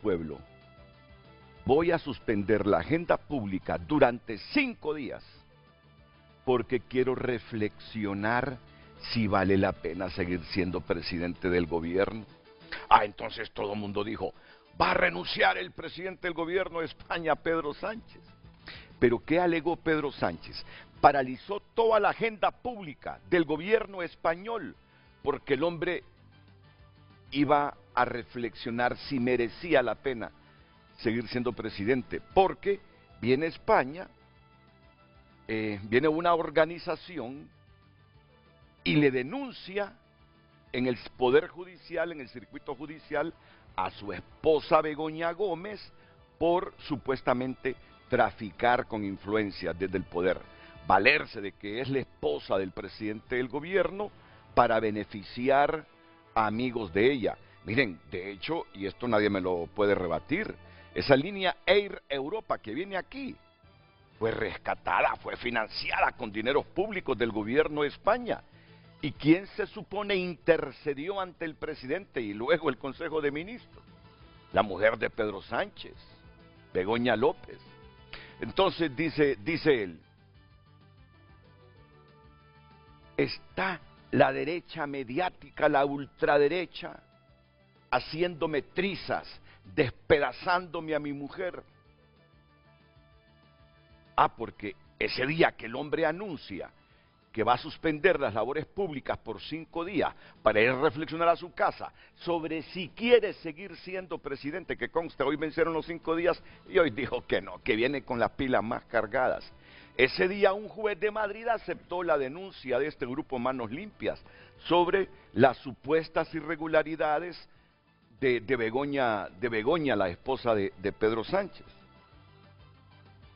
pueblo, voy a suspender la agenda pública durante 5 días porque quiero reflexionar si vale la pena seguir siendo presidente del gobierno. Entonces todo el mundo dijo, va a renunciar el presidente del gobierno de España, Pedro Sánchez. ¿Pero qué alegó Pedro Sánchez? Paralizó toda la agenda pública del gobierno español porque el hombre iba a reflexionar si merecía la pena seguir siendo presidente, porque viene España, viene una organización y le denuncia en el Poder Judicial, en el circuito judicial, a su esposa Begoña Gómez por supuestamente traficar con influencia desde el poder, valerse de que es la esposa del presidente del gobierno para beneficiar a amigos de ella. Miren, de hecho, y esto nadie me lo puede rebatir, esa línea Air Europa que viene aquí fue rescatada, fue financiada con dineros públicos del gobierno de España. ¿Y quién se supone intercedió ante el presidente y luego el Consejo de Ministros? La mujer de Pedro Sánchez, Begoña López. Entonces dice él, está la derecha mediática, la ultraderecha, haciéndome trizas, despedazándome a mi mujer. Porque ese día que el hombre anuncia que va a suspender las labores públicas por 5 días para ir a reflexionar a su casa sobre si quiere seguir siendo presidente, que conste, hoy vencieron los 5 días y hoy dijo que no, que viene con las pilas más cargadas. Ese día un juez de Madrid aceptó la denuncia de este grupo Manos Limpias sobre las supuestas irregularidades de Begoña, la esposa de Pedro Sánchez.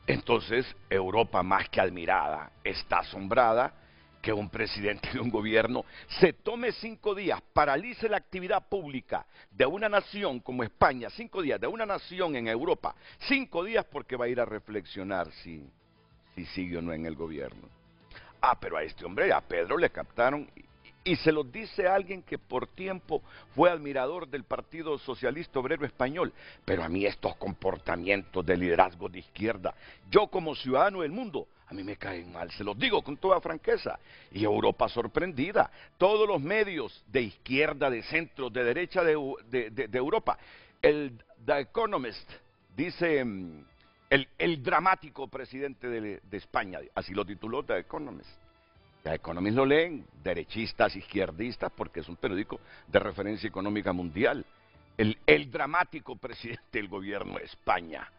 Entonces, Europa, más que admirada, está asombrada que un presidente de un gobierno se tome 5 días, paralice la actividad pública de una nación como España, 5 días, de una nación en Europa, 5 días porque va a ir a reflexionar si sigue o no en el gobierno. Pero a este hombre, a Pedro, le captaron, y se lo dice alguien que por tiempo fue admirador del Partido Socialista Obrero Español. Pero a mí estos comportamientos de liderazgo de izquierda, yo como ciudadano del mundo, a mí me caen mal, se los digo con toda franqueza. Y Europa sorprendida, todos los medios de izquierda, de centro, de derecha de Europa, el The Economist dice, el dramático presidente de España, así lo tituló The Economist. The Economist lo leen derechistas, izquierdistas, porque es un periódico de referencia económica mundial. El dramático presidente del gobierno de España.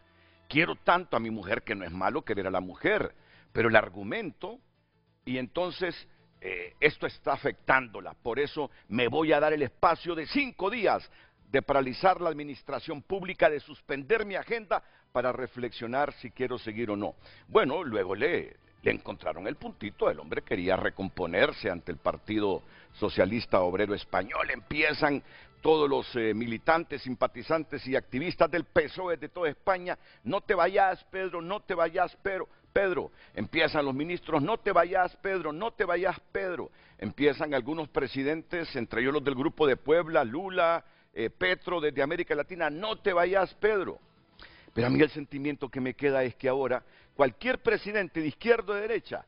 Quiero tanto a mi mujer que no es malo querer a la mujer, pero el argumento, y entonces esto está afectándola, por eso me voy a dar el espacio de 5 días de paralizar la administración pública, de suspender mi agenda para reflexionar si quiero seguir o no. Bueno, luego le encontraron el puntito, el hombre quería recomponerse ante el Partido Socialista Obrero Español, empiezan todos los militantes, simpatizantes y activistas del PSOE de toda España, no te vayas Pedro, no te vayas Pedro, empiezan los ministros, no te vayas Pedro, no te vayas Pedro, empiezan algunos presidentes, entre ellos los del Grupo de Puebla, Lula, Petro desde América Latina, no te vayas Pedro. Pero a mí el sentimiento que me queda es que ahora cualquier presidente de izquierda o de derecha,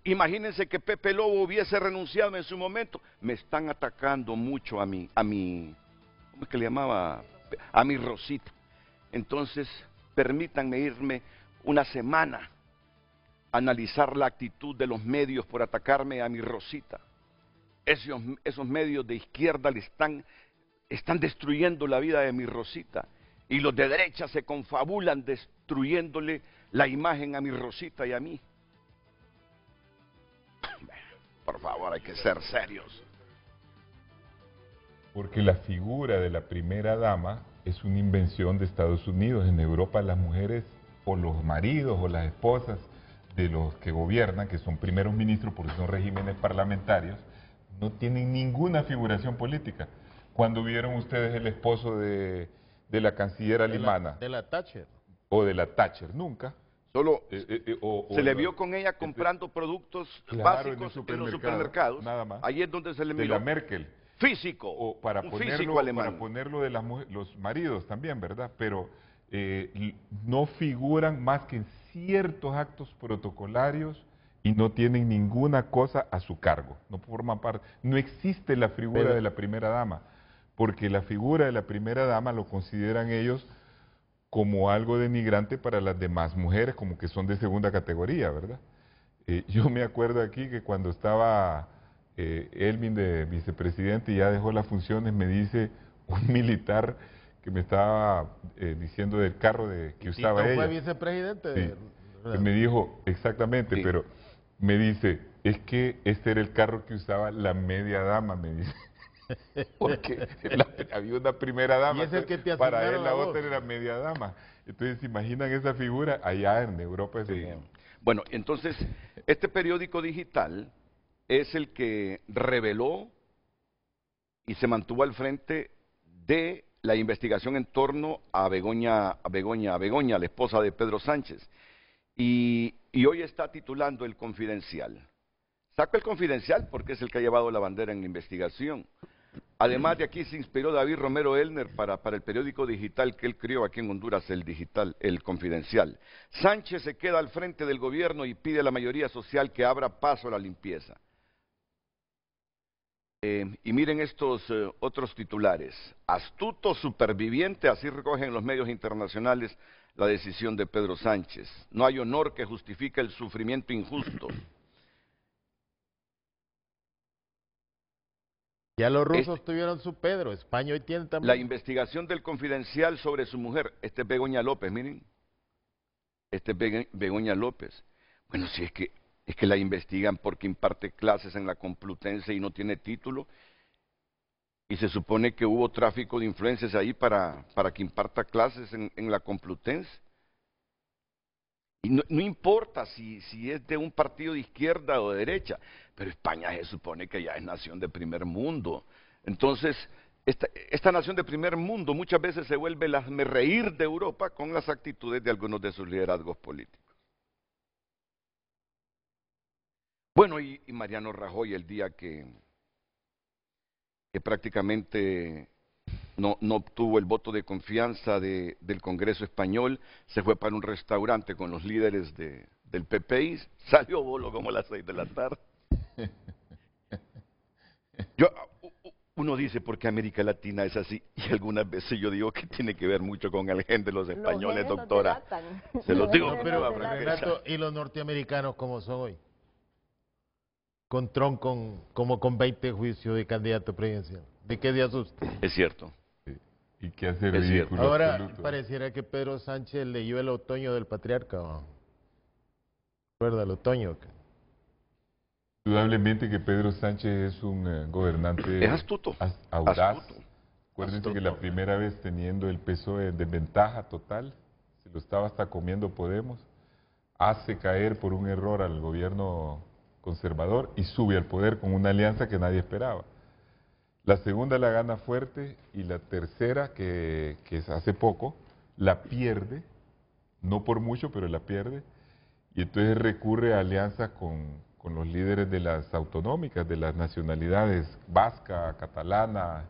imagínense que Pepe Lobo hubiese renunciado en su momento, me están atacando mucho a mi, ¿cómo es que le llamaba? A mi Rosita. Entonces, permítanme irme una semana a analizar la actitud de los medios por atacarme a mi Rosita. Esos medios de izquierda le están destruyendo la vida de mi Rosita. Y los de derecha se confabulan destruyéndole la imagen a mi Rosita y a mí. Por favor, hay que ser serios. Porque la figura de la primera dama es una invención de Estados Unidos. En Europa las mujeres, o los maridos o las esposas de los que gobiernan, que son primeros ministros porque son regímenes parlamentarios, no tienen ninguna figuración política. ¿Cuándo vieron ustedes el esposo de la canciller alemana? De la Thatcher. O de la Thatcher, nunca. Solo se le vio con ella comprando productos básicos en los supermercados. Nada más. Ahí es donde se le miró. De la Merkel. físico, o para un ponerlo, físico alemán. para ponerlo de los maridos también, ¿verdad? Pero no figuran más que en ciertos actos protocolarios y no tienen ninguna cosa a su cargo, no forman parte, no existe la figura de la primera dama, porque la figura de la primera dama lo consideran ellos como algo denigrante para las demás mujeres, como que son de segunda categoría, ¿verdad? Yo me acuerdo aquí que cuando estaba Elvin de vicepresidente y ya dejó las funciones, me dice un militar que me estaba diciendo del carro que usaba ella. Fue vicepresidente. Sí, que me dijo, exactamente, Sí. pero me dice, es que este era el carro que usaba la media dama, me dice. Porque había una primera dama, Y es el que te para él asignaron la a vos. otra era media dama. Entonces, ¿se imaginan esa figura? Allá en Europa eso Sí. no. Bueno, entonces, este periódico digital es el que reveló y se mantuvo al frente de la investigación en torno a Begoña, la esposa de Pedro Sánchez. Y hoy está titulando El Confidencial. Saco El Confidencial porque es el que ha llevado la bandera en la investigación. Además de aquí se inspiró David Romero Elner para el periódico digital que él creó aquí en Honduras, El Confidencial. Sánchez se queda al frente del gobierno y pide a la mayoría social que abra paso a la limpieza. Y miren estos otros titulares. Astuto superviviente, así recogen los medios internacionales la decisión de Pedro Sánchez. No hay honor que justifique el sufrimiento injusto. Ya los rusos tuvieron su Pedro, España hoy tiene también. La investigación del Confidencial sobre su mujer, este es Begoña López, miren. Este es Begoña López. Bueno, si es que la investigan porque imparte clases en la Complutense y no tiene título. Y se supone que hubo tráfico de influencias ahí para que imparta clases en la Complutense. Y no importa si es de un partido de izquierda o de derecha, pero España se supone que ya es nación de primer mundo. Entonces, esta nación de primer mundo muchas veces se vuelve el hazmerreír de Europa con las actitudes de algunos de sus liderazgos políticos. Bueno, y Mariano Rajoy el día que prácticamente no obtuvo el voto de confianza del Congreso español, se fue para un restaurante con los líderes del PPI, salió bolo como a las 6 de la tarde. Uno dice, ¿por qué América Latina es así? Y algunas veces yo digo que tiene que ver mucho con el gen de los españoles, doctora. Se los digo, Pero pero Renato, ¿y los norteamericanos cómo son hoy? Con Trump como con 20 juicios de candidato presidencial. ¿De qué te asusta? Es cierto. Y que hace Es ridículo cierto. Ahora absoluto. pareciera que Pedro Sánchez leyó El otoño del patriarca. ¿No? ¿Recuerda el otoño? Indudablemente que Pedro Sánchez es un gobernante Es astuto. audaz. Astuto. Acuérdense que la primera vez teniendo el PSOE en desventaja total, se lo estaba hasta comiendo Podemos, hace caer por un error al gobierno conservador y sube al poder con una alianza que nadie esperaba. La segunda la gana fuerte y la tercera, que es hace poco, la pierde, no por mucho, pero la pierde, y entonces recurre a alianzas con los líderes de las autonómicas, de las nacionalidades vasca, catalana,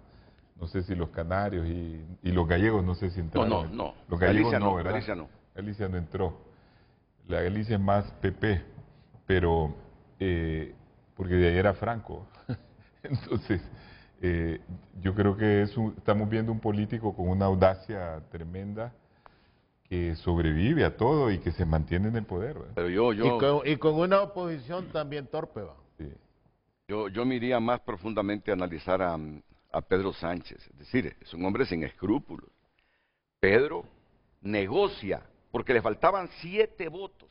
no sé si los canarios y los gallegos, no sé si entraron. No. Los gallegos Galicia no, ¿verdad? Galicia no. Galicia no entró. La Galicia es más PP, pero porque de ahí era Franco. Entonces, yo creo que estamos viendo un político con una audacia tremenda que sobrevive a todo y que se mantiene en el poder, ¿verdad? Pero Y con una oposición también torpe, ¿va? Sí. yo me iría más profundamente a analizar a Pedro Sánchez. Es decir, es un hombre sin escrúpulos. Pedro negocia, porque le faltaban 7 votos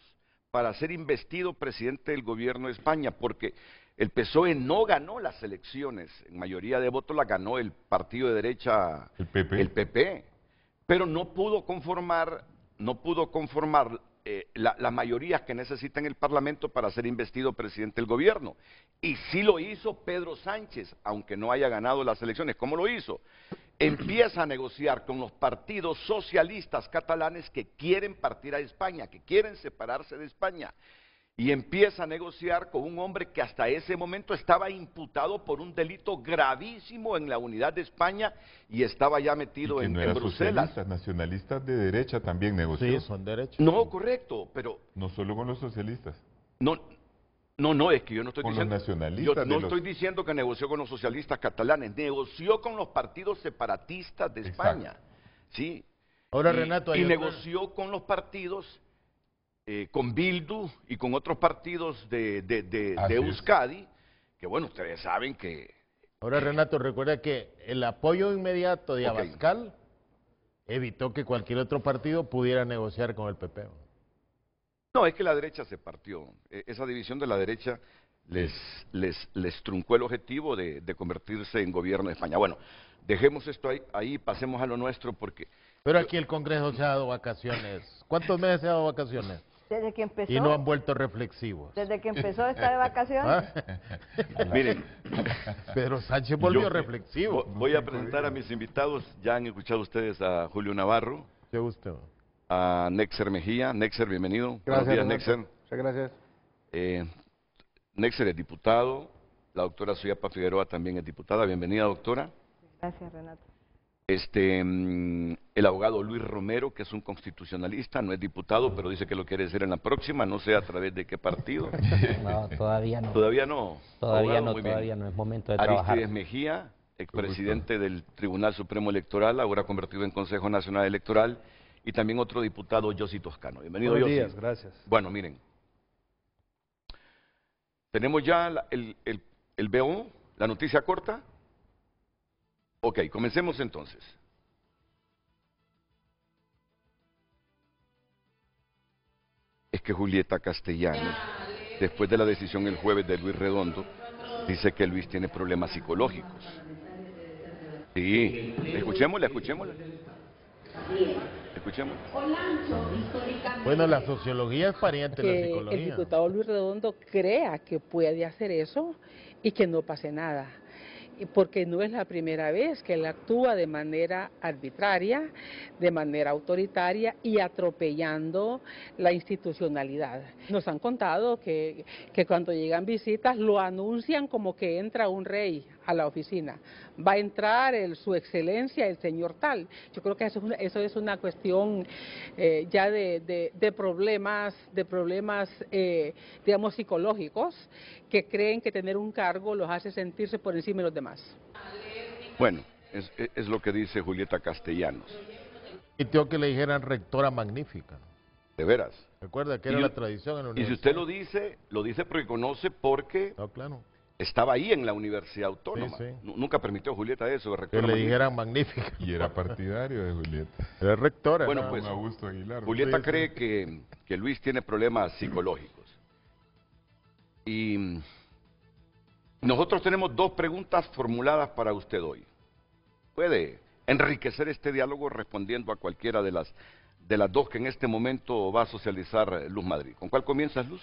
para ser investido presidente del gobierno de España, porque el PSOE no ganó las elecciones, en mayoría de votos la ganó el partido de derecha, El PP. el PP, pero no pudo conformar las mayorías que necesita en el Parlamento para ser investido presidente del gobierno. Y sí lo hizo Pedro Sánchez, aunque no haya ganado las elecciones. ¿Cómo lo hizo? Empieza a negociar con los partidos socialistas catalanes que quieren partir a España, que quieren separarse de España. y empieza a negociar con un hombre que hasta ese momento estaba imputado por un delito gravísimo en la Unidad de España y estaba ya metido Y que en, no en era Bruselas. socialista, nacionalistas de derecha también negoció. Sí, son derechos. No, correcto, pero No solo con los socialistas. no, es que yo no estoy Con los diciendo... nacionalistas Yo de no los- estoy diciendo que negoció con los socialistas catalanes, negoció con los partidos separatistas de España, ¿sí? Ahora, Y- Renato, hay y otra- negoció con los partidos, con Bildu y con otros partidos de Así es. Euskadi, que bueno, ustedes saben que... Ahora, Renato, recuerda que el apoyo inmediato de Ok. Abascal evitó que cualquier otro partido pudiera negociar con el PP. No, es que la derecha se partió. Esa división de la derecha les truncó el objetivo de convertirse en gobierno de España. Bueno, dejemos esto ahí, pasemos a lo nuestro porque... Pero aquí el Congreso se ha dado vacaciones. ¿Cuántos meses se ha dado vacaciones? Desde que empezó, Y no han vuelto reflexivos. desde que empezó está de vacaciones. ¿Ah? Miren, Pedro Sánchez volvió Yo- reflexivo. voy a presentar a mis invitados. Ya han escuchado ustedes a Julio Navarro, Qué gusto. a Nexer Mejía. Nexer, bienvenido. Gracias, Buenos días, Renato. Nexer. Muchas gracias. Nexer es diputado. La doctora Suyapa Figueroa también es diputada. Bienvenida, doctora. Gracias, Renato. El abogado Luis Romero, que es un constitucionalista, no es diputado, pero dice que lo quiere ser en la próxima, no sé a través de qué partido. No, todavía no. Todavía no. Todavía Abogado, no, muy bien. todavía no es momento de trabajar. Aristides Mejía, expresidente del Tribunal Supremo Electoral, ahora convertido en Consejo Nacional Electoral, y también otro diputado, Yossi Toscano. Bienvenido, Buenos Yossi. días, gracias. Bueno, miren, tenemos ya el BO, la noticia corta. Ok, comencemos entonces. Es que Julieta Castellanos, después de la decisión el jueves de Luis Redondo, dice que Luis tiene problemas psicológicos. Sí, escuchémosla. Bueno, la sociología es pariente de la Que el psicología. diputado Luis Redondo crea que puede hacer eso y que no pase nada. Y porque no es la primera vez que él actúa de manera arbitraria, de manera autoritaria y atropellando la institucionalidad. Nos han contado que cuando llegan visitas lo anuncian como que entra un rey a la oficina. Va a entrar su excelencia, el señor tal. Yo creo que eso es una cuestión ya de problemas, digamos, psicológicos, que creen que tener un cargo los hace sentirse por encima de los demás. Bueno, es lo que dice Julieta Castellanos. Y tengo que le dijeran rectora magnífica. De veras. Recuerda que era Y- la tradición en la Y si universidad. usted lo dice porque conoce porque No, claro. estaba ahí en la Universidad Autónoma. Sí, sí. Nunca permitió Julieta eso, de Que rectora le magnífica. dijeran magnífica. Y era partidario de Julieta. Era rectora. Bueno, ¿no? pues, Con Augusto Aguilar. Julieta Sí, sí. cree que Luis tiene problemas psicológicos. Y nosotros tenemos dos preguntas formuladas para usted hoy. Puede enriquecer este diálogo respondiendo a cualquiera de las dos que en este momento va a socializar Luz Madrid. ¿Con cuál comienzas, Luz?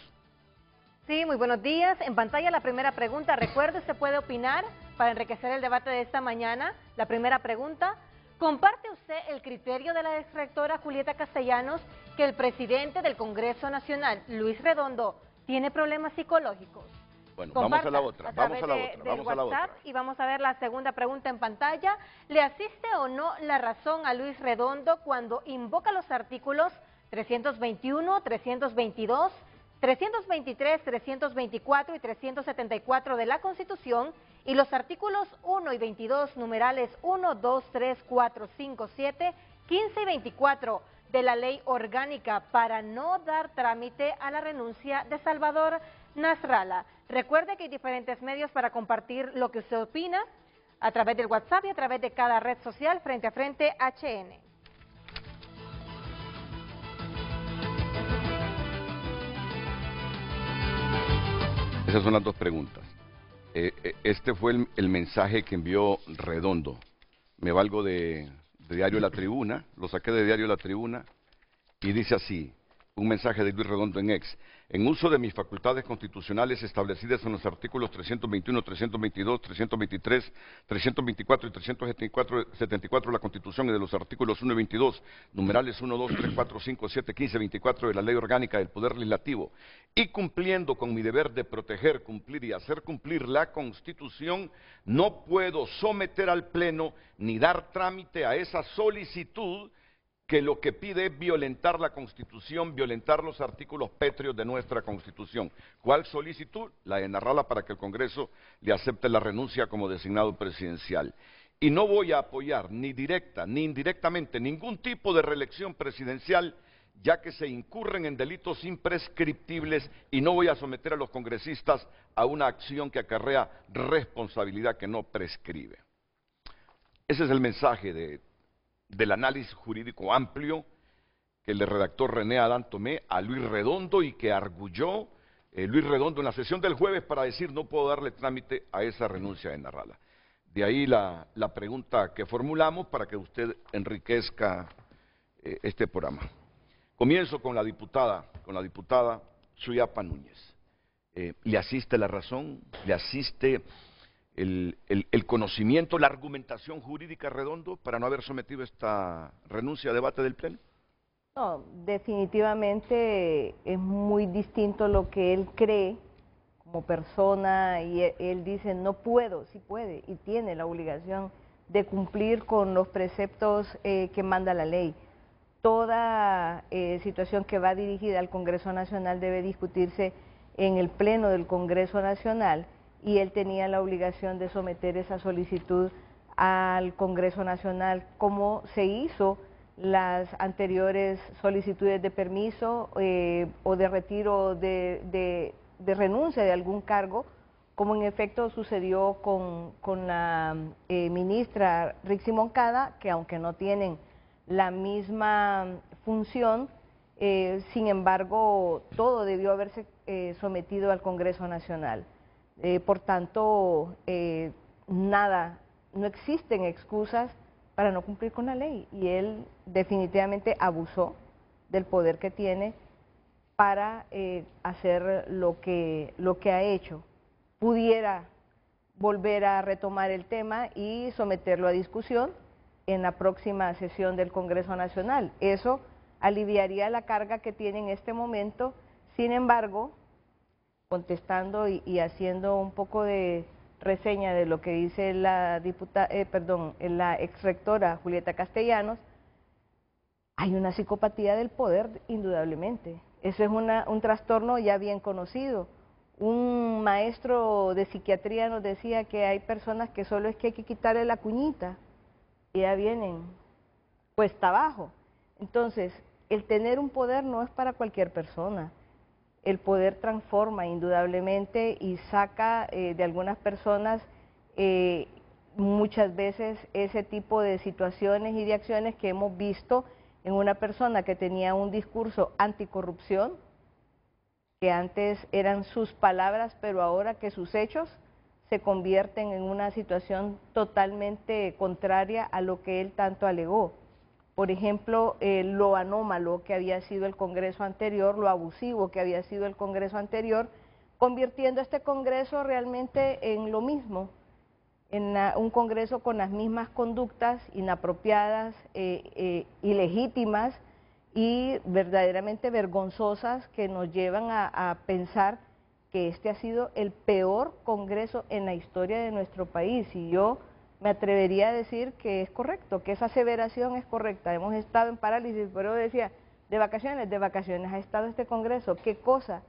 Sí, muy buenos días. En pantalla la primera pregunta. Recuerde, usted puede opinar para enriquecer el debate de esta mañana. La primera pregunta. ¿Comparte usted el criterio de la exrectora Julieta Castellanos que el presidente del Congreso Nacional, Luis Redondo, tiene problemas psicológicos? Bueno, vamos a la otra, Comparta del WhatsApp y vamos a ver la segunda pregunta en pantalla. ¿Le asiste o no la razón a Luis Redondo cuando invoca los artículos 321, 322, 323, 324 y 374 de la Constitución y los artículos 1 y 22, numerales 1, 2, 3, 4, 5, 7, 15 y 24 de la Ley Orgánica para no dar trámite a la renuncia de Salvador Nasralla? Recuerde que hay diferentes medios para compartir lo que usted opina a través del WhatsApp y a través de cada red social Frente a Frente HN. Esas son las dos preguntas. Este fue el mensaje que envió Redondo. Me valgo de Diario La Tribuna, lo saqué de Diario La Tribuna, y dice así: un mensaje de Luis Redondo en ex. En uso de mis facultades constitucionales establecidas en los artículos 321, 322, 323, 324 y 374 de la Constitución y de los artículos 1 y 22, numerales 1, 2, 3, 4, 5, 7, 15, 24 de la Ley Orgánica del Poder Legislativo, y cumpliendo con mi deber de proteger, cumplir y hacer cumplir la Constitución, no puedo someter al Pleno ni dar trámite a esa solicitud que lo que pide es violentar la Constitución, violentar los artículos pétreos de nuestra Constitución. ¿Cuál solicitud? La de Narrala para que el Congreso le acepte la renuncia como designado presidencial. Y no voy a apoyar ni directa ni indirectamente ningún tipo de reelección presidencial, ya que se incurren en delitos imprescriptibles y no voy a someter a los congresistas a una acción que acarrea responsabilidad que no prescribe. Ese es el mensaje del análisis jurídico amplio que le redactó René Adán Tomé a Luis Redondo y que arguyó Luis Redondo en la sesión del jueves para decir no puedo darle trámite a esa renuncia de Narrala. De ahí la pregunta que formulamos para que usted enriquezca este programa. Comienzo con la diputada Suyapa Núñez. ¿Le asiste la razón? ¿Le asiste el conocimiento, la argumentación jurídica Redondo para no haber sometido esta renuncia a debate del Pleno? No, definitivamente es muy distinto lo que él cree como persona y él dice no puedo, sí puede y tiene la obligación de cumplir con los preceptos que manda la ley. Toda situación que va dirigida al Congreso Nacional debe discutirse en el Pleno del Congreso Nacional y él tenía la obligación de someter esa solicitud al Congreso Nacional, como se hizo las anteriores solicitudes de permiso o de retiro de renuncia de algún cargo, como en efecto sucedió con la ministra Rixi Moncada, que aunque no tienen la misma función, sin embargo, todo debió haberse sometido al Congreso Nacional. Por tanto, no existen excusas para no cumplir con la ley y él definitivamente abusó del poder que tiene para hacer lo que ha hecho. Pudiera volver a retomar el tema y someterlo a discusión en la próxima sesión del Congreso Nacional. Eso aliviaría la carga que tiene en este momento. Sin embargo, contestando y haciendo un poco de reseña de lo que dice la exrectora Julieta Castellanos, hay una psicopatía del poder, indudablemente. Eso es un trastorno ya bien conocido. Un maestro de psiquiatría nos decía que hay personas que solo es que hay que quitarle la cuñita y ya vienen cuesta abajo. Entonces, el tener un poder no es para cualquier persona. El poder transforma indudablemente y saca de algunas personas muchas veces ese tipo de situaciones y de acciones que hemos visto en una persona que tenía un discurso anticorrupción, que antes eran sus palabras, pero ahora que sus hechos se convierten en una situación totalmente contraria a lo que él tanto alegó. Por ejemplo, lo anómalo que había sido el Congreso anterior, lo abusivo que había sido el Congreso anterior, convirtiendo este Congreso realmente en lo mismo, en un Congreso con las mismas conductas inapropiadas, ilegítimas y verdaderamente vergonzosas que nos llevan a pensar que este ha sido el peor Congreso en la historia de nuestro país. Y yo me atrevería a decir que es correcto, que esa aseveración es correcta. Hemos estado en parálisis, pero decía, de vacaciones ha estado este Congreso. ¿Qué cosa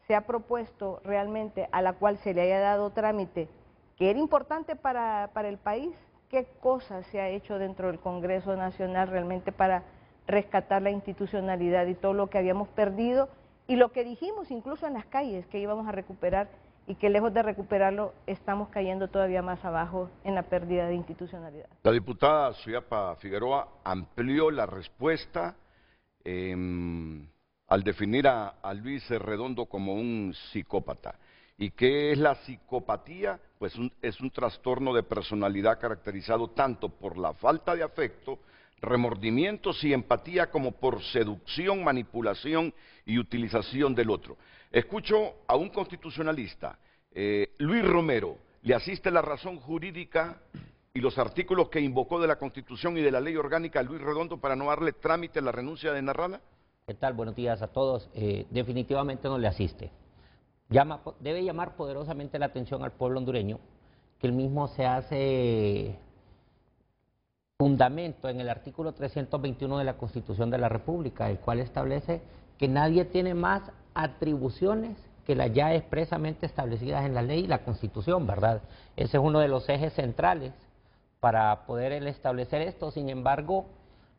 se ha propuesto realmente a la cual se le haya dado trámite, que era importante para el país? ¿Qué cosa se ha hecho dentro del Congreso Nacional realmente para rescatar la institucionalidad y todo lo que habíamos perdido y lo que dijimos incluso en las calles que íbamos a recuperar? Y que lejos de recuperarlo, estamos cayendo todavía más abajo en la pérdida de institucionalidad. La diputada Suyapa Figueroa amplió la respuesta al definir a Luis Redondo como un psicópata. ¿Y qué es la psicopatía? Pues es un trastorno de personalidad caracterizado tanto por la falta de afecto, remordimientos y empatía como por seducción, manipulación y utilización del otro. Escucho a un constitucionalista, Luis Romero, ¿le asiste la razón jurídica y los artículos que invocó de la Constitución y de la Ley Orgánica a Luis Redondo para no darle trámite a la renuncia de Narrala? ¿Qué tal? Buenos días a todos. Definitivamente no le asiste. Debe llamar poderosamente la atención al pueblo hondureño, que el mismo se hace fundamento en el artículo 321 de la Constitución de la República, el cual establece que nadie tiene más atribuciones que las ya expresamente establecidas en la ley y la Constitución, ¿verdad? Ese es uno de los ejes centrales para poder establecer esto. Sin embargo,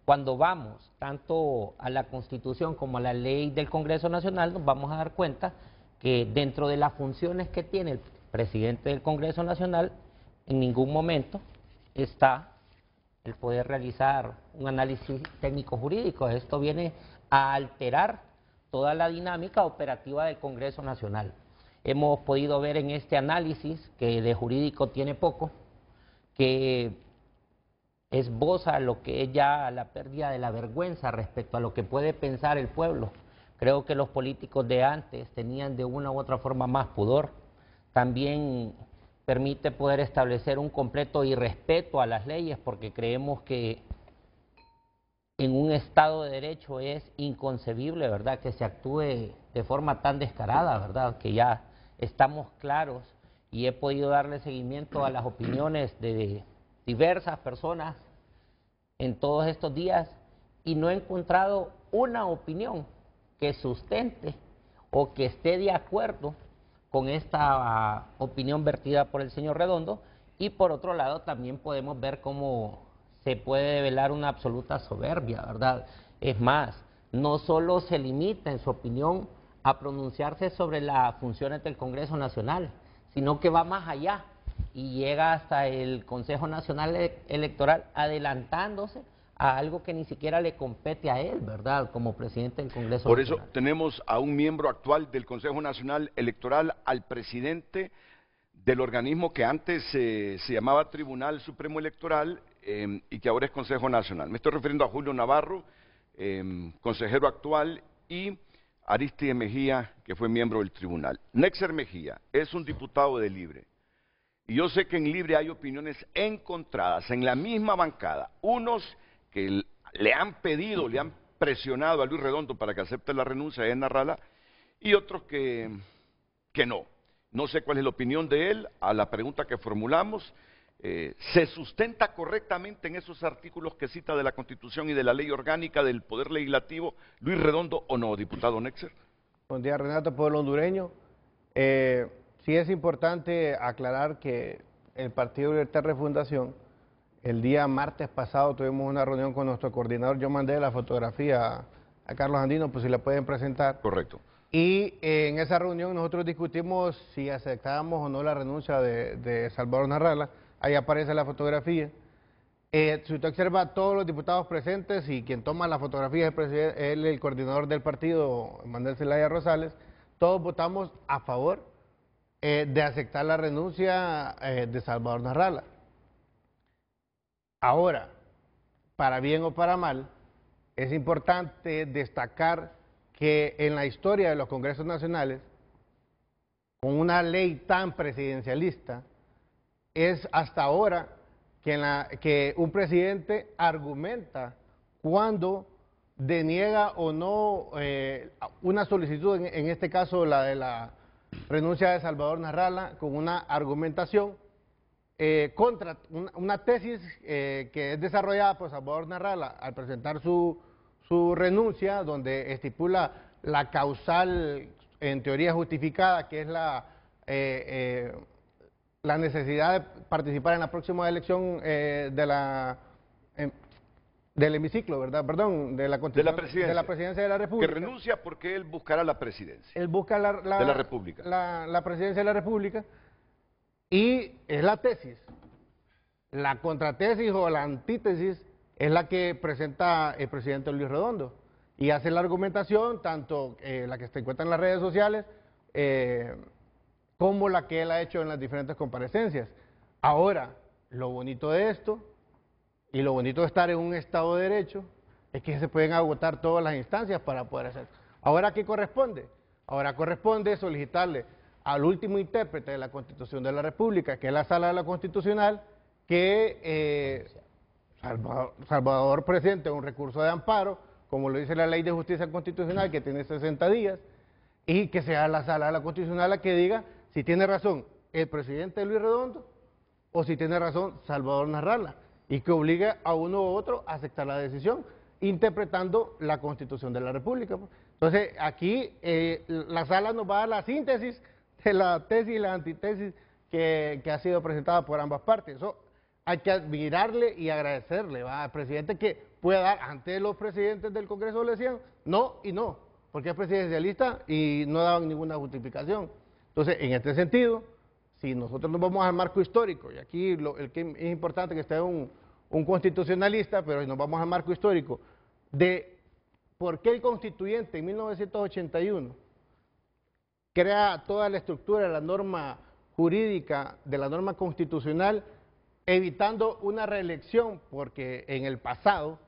cuando vamos tanto a la Constitución como a la ley del Congreso Nacional, nos vamos a dar cuenta que dentro de las funciones que tiene el presidente del Congreso Nacional, en ningún momento está el poder realizar un análisis técnico-jurídico. Esto viene a alterar toda la dinámica operativa del Congreso Nacional. Hemos podido ver en este análisis que de jurídico tiene poco, que esboza lo que es ya la pérdida de la vergüenza respecto a lo que puede pensar el pueblo. Creo que los políticos de antes tenían de una u otra forma más pudor. También permite poder establecer un completo irrespeto a las leyes, porque creemos que en un Estado de Derecho es inconcebible, ¿verdad?, que se actúe de forma tan descarada, ¿verdad?, que ya estamos claros y he podido darle seguimiento a las opiniones de diversas personas en todos estos días y no he encontrado una opinión que sustente o que esté de acuerdo con esta opinión vertida por el señor Redondo. Y por otro lado también podemos ver cómo se puede develar una absoluta soberbia, ¿verdad? Es más, no solo se limita en su opinión a pronunciarse sobre las funciones del Congreso Nacional, sino que va más allá y llega hasta el Consejo Nacional Electoral, adelantándose a algo que ni siquiera le compete a él, ¿verdad?, como presidente del Congreso Por Nacional. eso tenemos a un miembro actual del Consejo Nacional Electoral, al presidente del organismo que antes se llamaba Tribunal Supremo Electoral y que ahora es Consejo Nacional. Me estoy refiriendo a Julio Navarro, consejero actual, y Aristide Mejía, que fue miembro del tribunal. Nexer Mejía es un diputado de Libre. Y yo sé que en Libre hay opiniones encontradas en la misma bancada. Unos que le han pedido, le han presionado a Luis Redondo para que acepte la renuncia de Narrala, y otros que no. No sé cuál es la opinión de él a la pregunta que formulamos. ¿Se sustenta correctamente en esos artículos que cita de la Constitución y de la Ley Orgánica del Poder Legislativo Luis Redondo o no, diputado Nexer? Buen día, Renato, pueblo hondureño. Sí es importante aclarar que el Partido Libertad y Refundación, el día martes pasado tuvimos una reunión con nuestro coordinador. Yo mandé la fotografía a Carlos Andino, pues si la pueden presentar. Correcto. Y en esa reunión nosotros discutimos si aceptábamos o no la renuncia de Salvador Narrala. Ahí aparece la fotografía. Si usted observa, todos los diputados presentes y quien toma la fotografía es el coordinador del partido, Manuel Zelaya Rosales, todos votamos a favor de aceptar la renuncia de Salvador Narrala. Ahora, para bien o para mal, es importante destacar que en la historia de los congresos nacionales, con una ley tan presidencialista, es hasta ahora que un presidente argumenta cuando deniega o no una solicitud, en este caso la de la renuncia de Salvador Narrala, con una argumentación contra una tesis que es desarrollada por Salvador Narrala al presentar su renuncia, donde estipula la causal en teoría justificada, que es la necesidad de participar en la próxima elección del hemiciclo, ¿verdad? Perdón, de la presidencia de la República. Que renuncia porque él buscará la presidencia. Él busca de la República. La presidencia de la República, y es la tesis. La contratesis o la antítesis es la que presenta el presidente Luis Redondo y hace la argumentación, tanto la que se encuentra en las redes sociales como la que él ha hecho en las diferentes comparecencias. Ahora, lo bonito de esto, Y lo bonito de estar en un Estado de Derecho es que se pueden agotar todas las instancias para poder hacer. ¿Ahora qué corresponde? Ahora corresponde solicitarle al último intérprete de la Constitución de la República, que es la Sala de la Constitucional, que Salvador presente un recurso de amparo, como lo dice la Ley de Justicia Constitucional, que tiene 60 días, y que sea la Sala de la Constitucional la que diga si tiene razón el presidente Luis Redondo o si tiene razón Salvador Narrala, y que obligue a uno u otro a aceptar la decisión, interpretando la Constitución de la República. Entonces, aquí la Sala nos va a dar la síntesis de la tesis y la antitesis que ha sido presentada por ambas partes. Eso hay que admirarle y agradecerle al presidente que pueda dar, antes los presidentes del Congreso le decían no y no, porque es presidencialista y no daban ninguna justificación. Entonces, en este sentido, si nosotros nos vamos al marco histórico, y aquí el que es importante que esté un constitucionalista, pero si nos vamos al marco histórico, de por qué el constituyente en 1981 crea toda la estructura de la norma jurídica, de la norma constitucional, evitando una reelección, porque en el pasado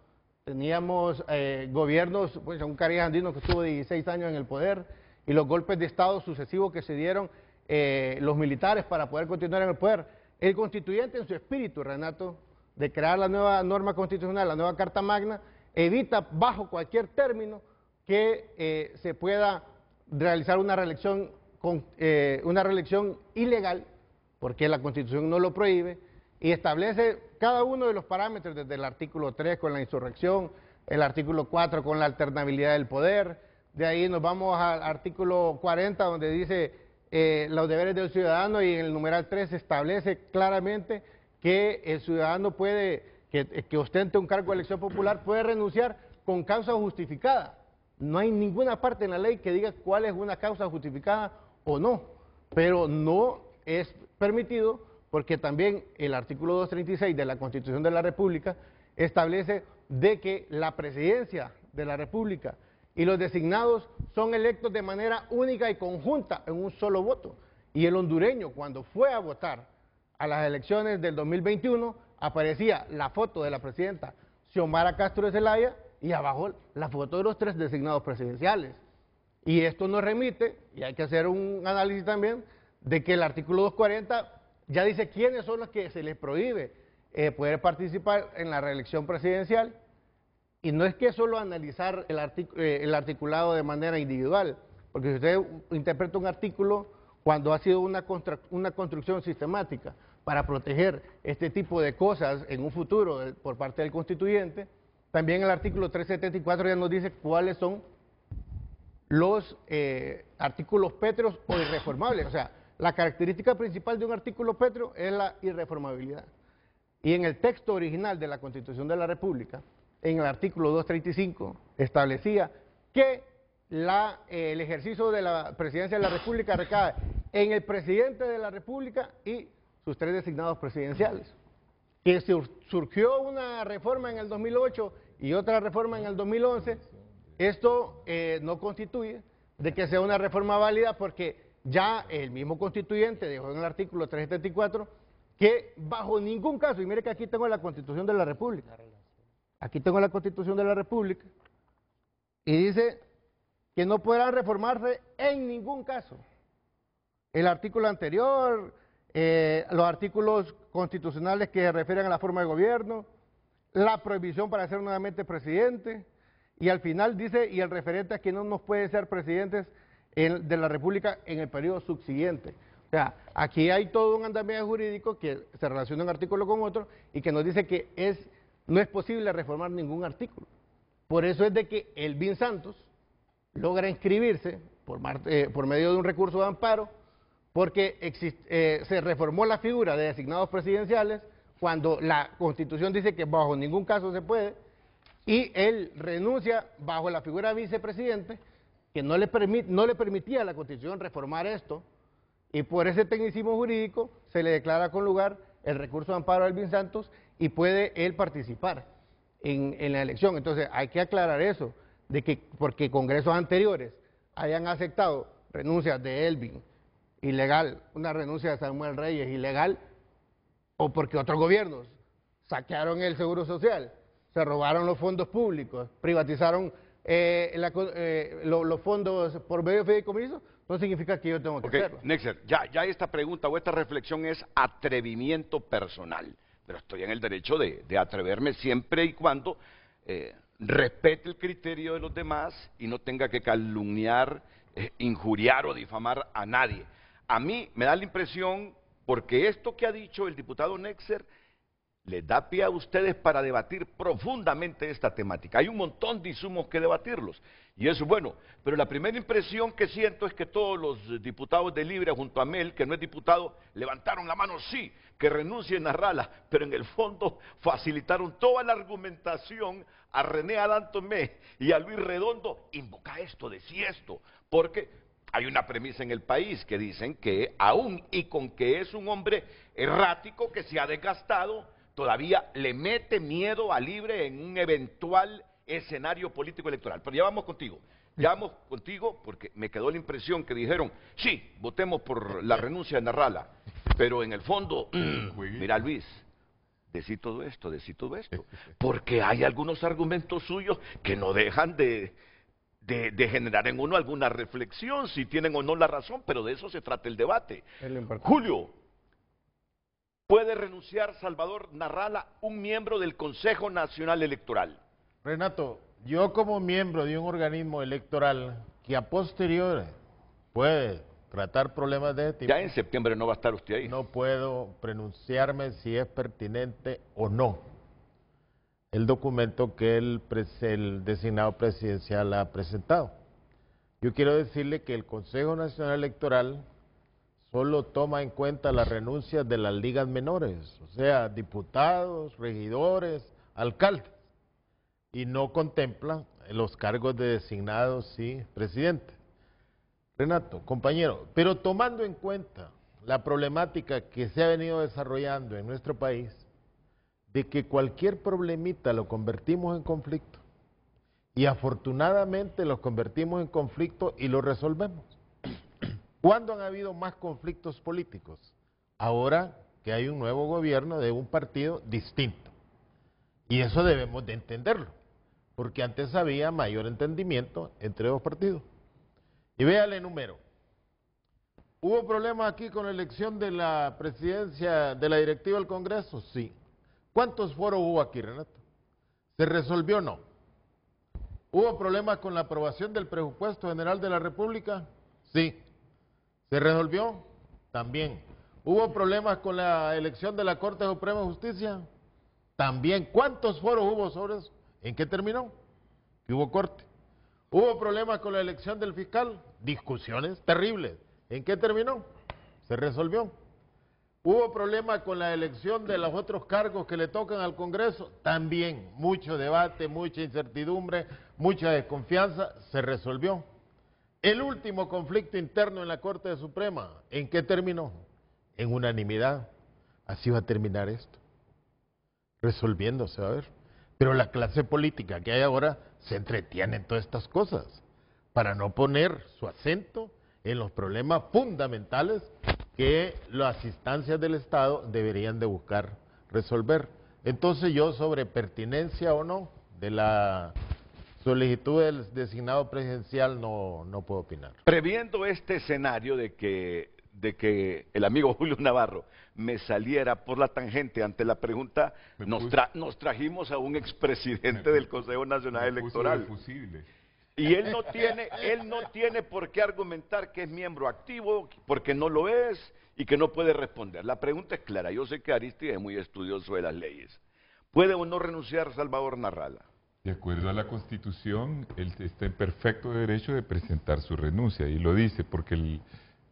teníamos gobiernos, pues un Carías Andino que estuvo 16 años en el poder, y los golpes de Estado sucesivos que se dieron los militares para poder continuar en el poder. El constituyente en su espíritu, Renato, de crear la nueva norma constitucional, la nueva Carta Magna, evita bajo cualquier término que se pueda realizar una reelección ilegal, porque la Constitución no lo prohíbe, y establece cada uno de los parámetros, desde el artículo 3 con la insurrección, el artículo 4 con la alternabilidad del poder, de ahí nos vamos al artículo 40 donde dice los deberes del ciudadano, y en el numeral 3 se establece claramente que el ciudadano puede, que ostente un cargo de elección popular, puede renunciar con causa justificada. No hay ninguna parte en la ley que diga cuál es una causa justificada o no, pero no es permitido porque también el artículo 236 de la Constitución de la República establece de que la presidencia de la República y los designados son electos de manera única y conjunta en un solo voto. Y el hondureño, cuando fue a votar a las elecciones del 2021, aparecía la foto de la presidenta Xiomara Castro de Zelaya y abajo la foto de los 3 designados presidenciales. Y esto nos remite, y hay que hacer un análisis también, de que el artículo 240 ya dice quiénes son los que se les prohíbe poder participar en la reelección presidencial, y no es que solo analizar el articulado de manera individual, porque si usted interpreta un artículo cuando ha sido una construcción sistemática para proteger este tipo de cosas en un futuro por parte del constituyente, también el artículo 374 ya nos dice cuáles son los artículos pétreos o irreformables. O sea, la característica principal de un artículo pétreo es la irreformabilidad. Y en el texto original de la Constitución de la República, en el artículo 235, establecía que el ejercicio de la presidencia de la República recae en el presidente de la República y sus 3 designados presidenciales. Que surgió una reforma en el 2008 y otra reforma en el 2011, esto no constituye de que sea una reforma válida, porque ya el mismo constituyente dejó en el artículo 374 que bajo ningún caso, y mire que aquí tengo la Constitución de la República, aquí tengo la Constitución de la República, y dice que no podrán reformarse en ningún caso. El artículo anterior, los artículos constitucionales que se refieren a la forma de gobierno, la prohibición para ser nuevamente presidente, y al final dice, y el referente a que no nos puede ser presidentes de la República en el periodo subsiguiente. O sea, aquí hay todo un andamiaje jurídico que se relaciona un artículo con otro y que nos dice que no es posible reformar ningún artículo. Por eso es de que Elvin Santos logra inscribirse por medio de un recurso de amparo, porque se reformó la figura de designados presidenciales cuando la Constitución dice que bajo ningún caso se puede, y él renuncia bajo la figura de vicepresidente, que no le permitía a la Constitución reformar esto, y por ese tecnicismo jurídico se le declara con lugar el recurso de amparo a Elvin Santos y puede él participar en la elección. Entonces hay que aclarar eso, de que porque congresos anteriores hayan aceptado renuncias de Elvin ilegal, una renuncia de Samuel Reyes ilegal, o porque otros gobiernos saquearon el Seguro Social, se robaron los fondos públicos, privatizaron los fondos por medio de fideicomiso, no significa que yo tengo que hacerlo. Nexer, ya esta pregunta o esta reflexión es atrevimiento personal, pero estoy en el derecho de atreverme siempre y cuando respete el criterio de los demás y no tenga que calumniar, injuriar o difamar a nadie. A mí me da la impresión, porque esto que ha dicho el diputado Nexer les da pie a ustedes para debatir profundamente esta temática. Hay un montón de insumos que debatirlos, y eso es bueno, pero la primera impresión que siento es que todos los diputados de Libre, junto a Mel, que no es diputado, levantaron la mano, sí, que renuncie Narrala, pero en el fondo facilitaron toda la argumentación a René Adán Tomé y a Luis Redondo, invoca esto, decía esto, porque hay una premisa en el país que dicen que aún y con que es un hombre errático que se ha desgastado, todavía le mete miedo a Libre en un eventual escenario político electoral. Pero ya vamos contigo porque me quedó la impresión que dijeron, sí, votemos por la renuncia de Narrala, pero en el fondo, mira Luis, decí todo esto, porque hay algunos argumentos suyos que no dejan de generar en uno alguna reflexión, si tienen o no la razón, pero de eso se trata el debate. Julio, ¿puede renunciar Salvador Narrala, un miembro del Consejo Nacional Electoral? Renato, yo como miembro de un organismo electoral que a posteriori puede tratar problemas de este tipo, ya en septiembre no va a estar usted ahí. No puedo pronunciarme si es pertinente o no el documento que el designado presidencial ha presentado. Yo quiero decirle que el Consejo Nacional Electoral solo toma en cuenta las renuncias de las ligas menores, o sea, diputados, regidores, alcaldes, y no contempla los cargos de designados y presidente. Renato, compañero, pero tomando en cuenta la problemática que se ha venido desarrollando en nuestro país, de que cualquier problemita lo convertimos en conflicto, y afortunadamente los convertimos en conflicto y lo resolvemos. ¿Cuándo han habido más conflictos políticos? Ahora que hay un nuevo gobierno de un partido distinto. Y eso debemos de entenderlo, porque antes había mayor entendimiento entre dos partidos. Y véale número. ¿Hubo problemas aquí con la elección de la presidencia de la directiva del Congreso? Sí. ¿Cuántos foros hubo aquí, Renato? ¿Se resolvió o no? ¿Hubo problemas con la aprobación del presupuesto general de la República? Sí. ¿Se resolvió? También. ¿Hubo problemas con la elección de la Corte Suprema de Justicia? También. ¿Cuántos foros hubo sobre eso? ¿En qué terminó? ¿Que hubo corte? ¿Hubo problemas con la elección del fiscal? Discusiones terribles. ¿En qué terminó? Se resolvió. ¿Hubo problemas con la elección de los otros cargos que le tocan al Congreso? También. Mucho debate, mucha incertidumbre, mucha desconfianza. Se resolvió. El último conflicto interno en la Corte Suprema, ¿en qué terminó? En unanimidad. Así va a terminar esto. Resolviéndose, a ver. Pero la clase política que hay ahora se entretiene en todas estas cosas para no poner su acento en los problemas fundamentales que las instancias del Estado deberían de buscar resolver. Entonces yo sobre pertinencia o no de la solicitud del designado presidencial no puedo opinar. Previendo este escenario de que el amigo Julio Navarro me saliera por la tangente ante la pregunta, nos trajimos a un expresidente del Consejo Nacional Electoral. Y él no tiene por qué argumentar que es miembro activo, porque no lo es y que no puede responder. La pregunta es clara. Yo sé que Aristide es muy estudioso de las leyes. ¿Puede o no renunciar Salvador Narrala? De acuerdo a la Constitución, él está en perfecto derecho de presentar su renuncia, y lo dice porque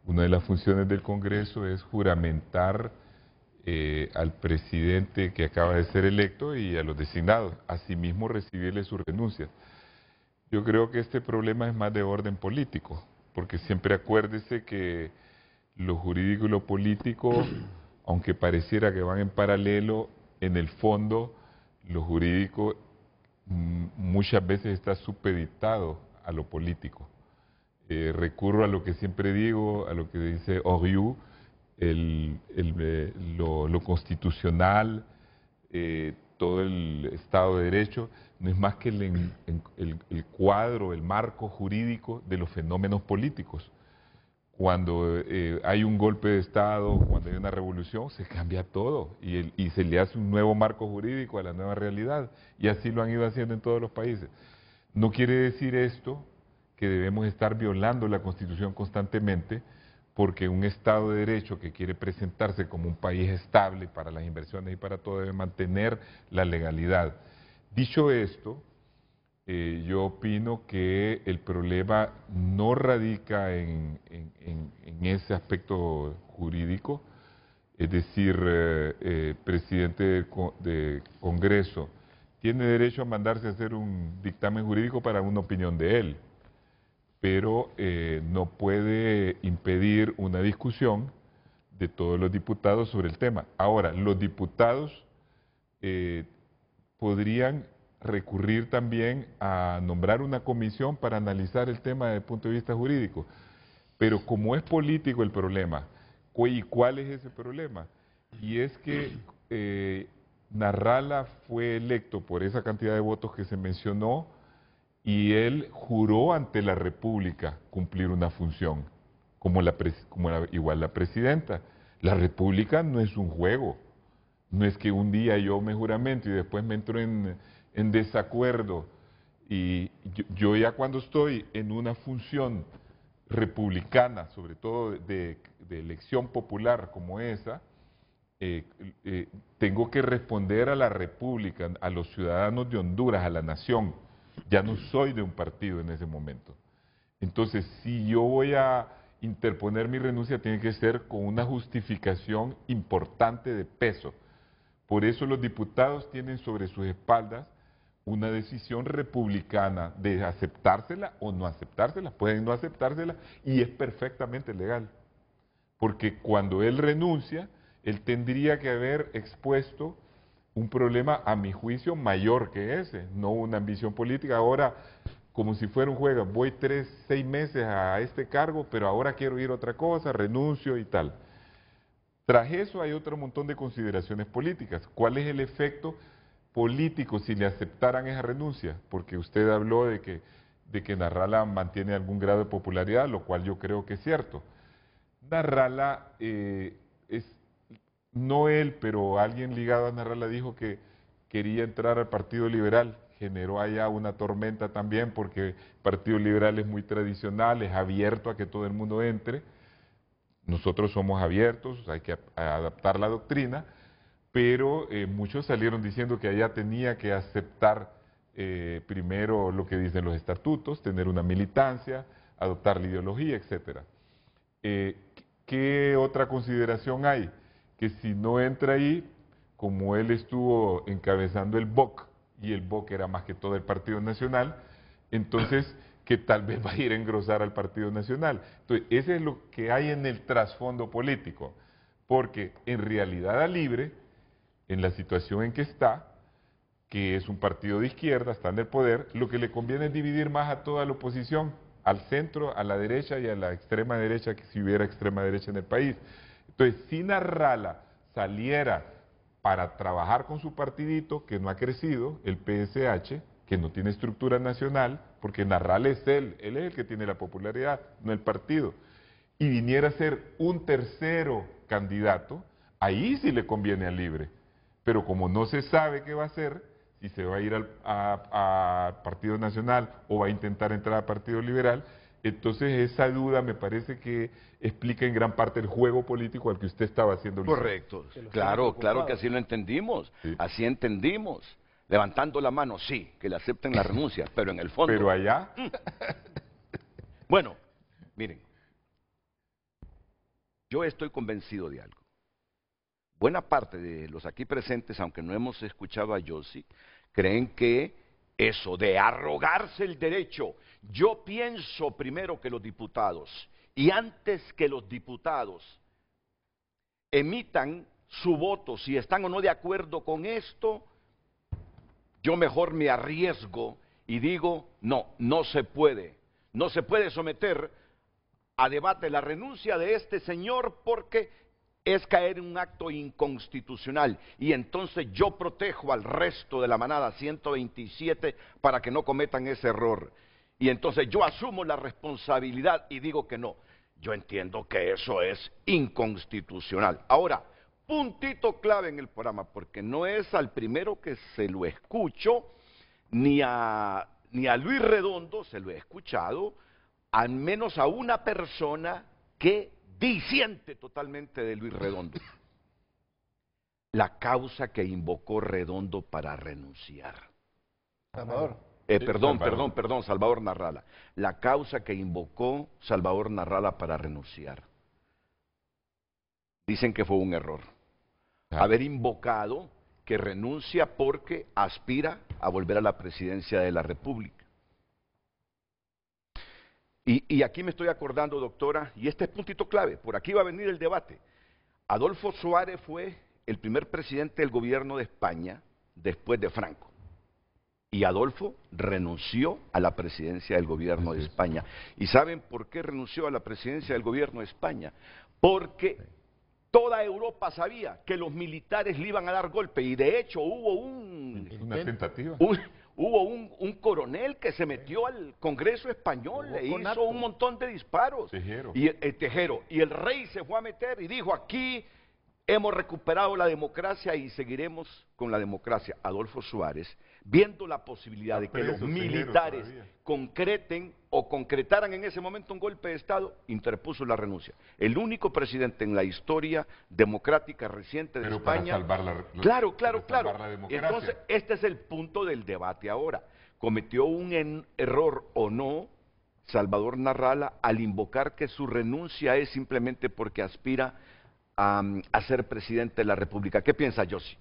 una de las funciones del Congreso es juramentar al presidente que acaba de ser electo y a los designados, asimismo recibirle su renuncia. Yo creo que este problema es más de orden político, porque siempre acuérdese que lo jurídico y lo político, aunque pareciera que van en paralelo, en el fondo lo jurídico muchas veces está supeditado a lo político. Recurro a lo que siempre digo, a lo que dice Oriu, lo constitucional, todo el Estado de Derecho, no es más que el cuadro, el marco jurídico de los fenómenos políticos. Cuando hay un golpe de Estado, cuando hay una revolución, se cambia todo y se le hace un nuevo marco jurídico a la nueva realidad. Y así lo han ido haciendo en todos los países. No quiere decir esto que debemos estar violando la Constitución constantemente, porque un Estado de Derecho que quiere presentarse como un país estable para las inversiones y para todo debe mantener la legalidad. Dicho esto, yo opino que el problema no radica en ese aspecto jurídico, es decir, presidente de Congreso tiene derecho a mandarse a hacer un dictamen jurídico para una opinión de él, pero no puede impedir una discusión de todos los diputados sobre el tema. Ahora, los diputados podrían recurrir también a nombrar una comisión para analizar el tema desde el punto de vista jurídico. Pero como es político el problema, ¿y cuál es ese problema? Y es que Narrala fue electo por esa cantidad de votos que se mencionó y él juró ante la República cumplir una función, igual la presidenta. La República no es un juego, no es que un día yo me juramento y después me entro en desacuerdo. Y yo ya cuando estoy en una función republicana, sobre todo de elección popular como esa, tengo que responder a la República, a los ciudadanos de Honduras, a la nación. Ya no soy de un partido en ese momento. Entonces, si yo voy a interponer mi renuncia, tiene que ser con una justificación importante de peso. Por eso los diputados tienen sobre sus espaldas una decisión republicana de aceptársela o no aceptársela. Pueden no aceptársela y es perfectamente legal. Porque cuando él renuncia, él tendría que haber expuesto un problema, a mi juicio, mayor que ese, no una ambición política. Ahora, como si fuera un juego, voy 6 meses a este cargo, pero ahora quiero ir a otra cosa, renuncio y tal. Tras eso hay otro montón de consideraciones políticas. ¿Cuál es el efecto político si le aceptaran esa renuncia? Porque usted habló de que Narrala mantiene algún grado de popularidad, lo cual yo creo que es cierto. Narrala no él, pero alguien ligado a Narrala dijo que quería entrar al Partido Liberal. Generó allá una tormenta también porque el Partido Liberal es muy tradicional, es abierto a que todo el mundo entre. Nosotros somos abiertos, hay que adaptar la doctrina, pero muchos salieron diciendo que allá tenía que aceptar primero lo que dicen los estatutos, tener una militancia, adoptar la ideología, etc. ¿Qué otra consideración hay? Que si no entra ahí, como él estuvo encabezando el BOC, y el BOC era más que todo el Partido Nacional, entonces que tal vez va a ir a engrosar al Partido Nacional. Entonces, ese es lo que hay en el trasfondo político, porque en realidad a Libre, en la situación en que está, que es un partido de izquierda, está en el poder, lo que le conviene es dividir más a toda la oposición, al centro, a la derecha y a la extrema derecha, que si hubiera extrema derecha en el país. Entonces, si Narrala saliera para trabajar con su partidito, que no ha crecido, el PSH, que no tiene estructura nacional, porque Narrala es él es el que tiene la popularidad, no el partido, y viniera a ser un tercero candidato, ahí sí le conviene a Libre. Pero como no se sabe qué va a hacer, si se va a ir al Partido Nacional o va a intentar entrar al Partido Liberal, entonces esa duda me parece que explica en gran parte el juego político al que usted estaba haciendo. Correcto, claro que así lo entendimos, sí. Así entendimos. Levantando la mano, sí, que le acepten la renuncia, pero en el fondo... Pero allá... Bueno, miren, yo estoy convencido de algo. Buena parte de los aquí presentes, aunque no hemos escuchado a Yossi, creen que eso de arrogarse el derecho, yo pienso primero que los diputados, y antes que los diputados emitan su voto, si están o no de acuerdo con esto, yo mejor me arriesgo y digo, no se puede someter a debate la renuncia de este señor porque es caer en un acto inconstitucional y entonces yo protejo al resto de la manada 127 para que no cometan ese error. Y entonces yo asumo la responsabilidad y digo que no. Yo entiendo que eso es inconstitucional. Ahora, puntito clave en el programa, porque no es al primero que se lo escucho, ni a Luis Redondo se lo he escuchado, al menos a una persona que disiente totalmente de Luis Redondo. La causa que invocó Redondo para renunciar. Salvador. Salvador Narrala. La causa que invocó Salvador Narrala para renunciar. Dicen que fue un error. Haber invocado que renuncia porque aspira a volver a la presidencia de la República. Y aquí me estoy acordando, doctora, y este es puntito clave, por aquí va a venir el debate. Adolfo Suárez fue el primer presidente del gobierno de España después de Franco. Y Adolfo renunció a la presidencia del gobierno de España. ¿Y saben por qué renunció a la presidencia del gobierno de España? Porque toda Europa sabía que los militares le iban a dar golpe y de hecho hubo una tentativa. Hubo un coronel que se metió al Congreso español e hizo un montón de disparos. Tejero. Tejero. Y el rey se fue a meter y dijo, aquí hemos recuperado la democracia y seguiremos con la democracia. Adolfo Suárez, viendo la posibilidad de que los militares concretaran en ese momento un golpe de Estado, interpuso la renuncia. El único presidente en la historia democrática reciente de España. Para salvar la democracia. Entonces, este es el punto del debate ahora. ¿Cometió un error o no Salvador Narrala al invocar que su renuncia es simplemente porque aspira a ser presidente de la República? ¿Qué piensa Yossi?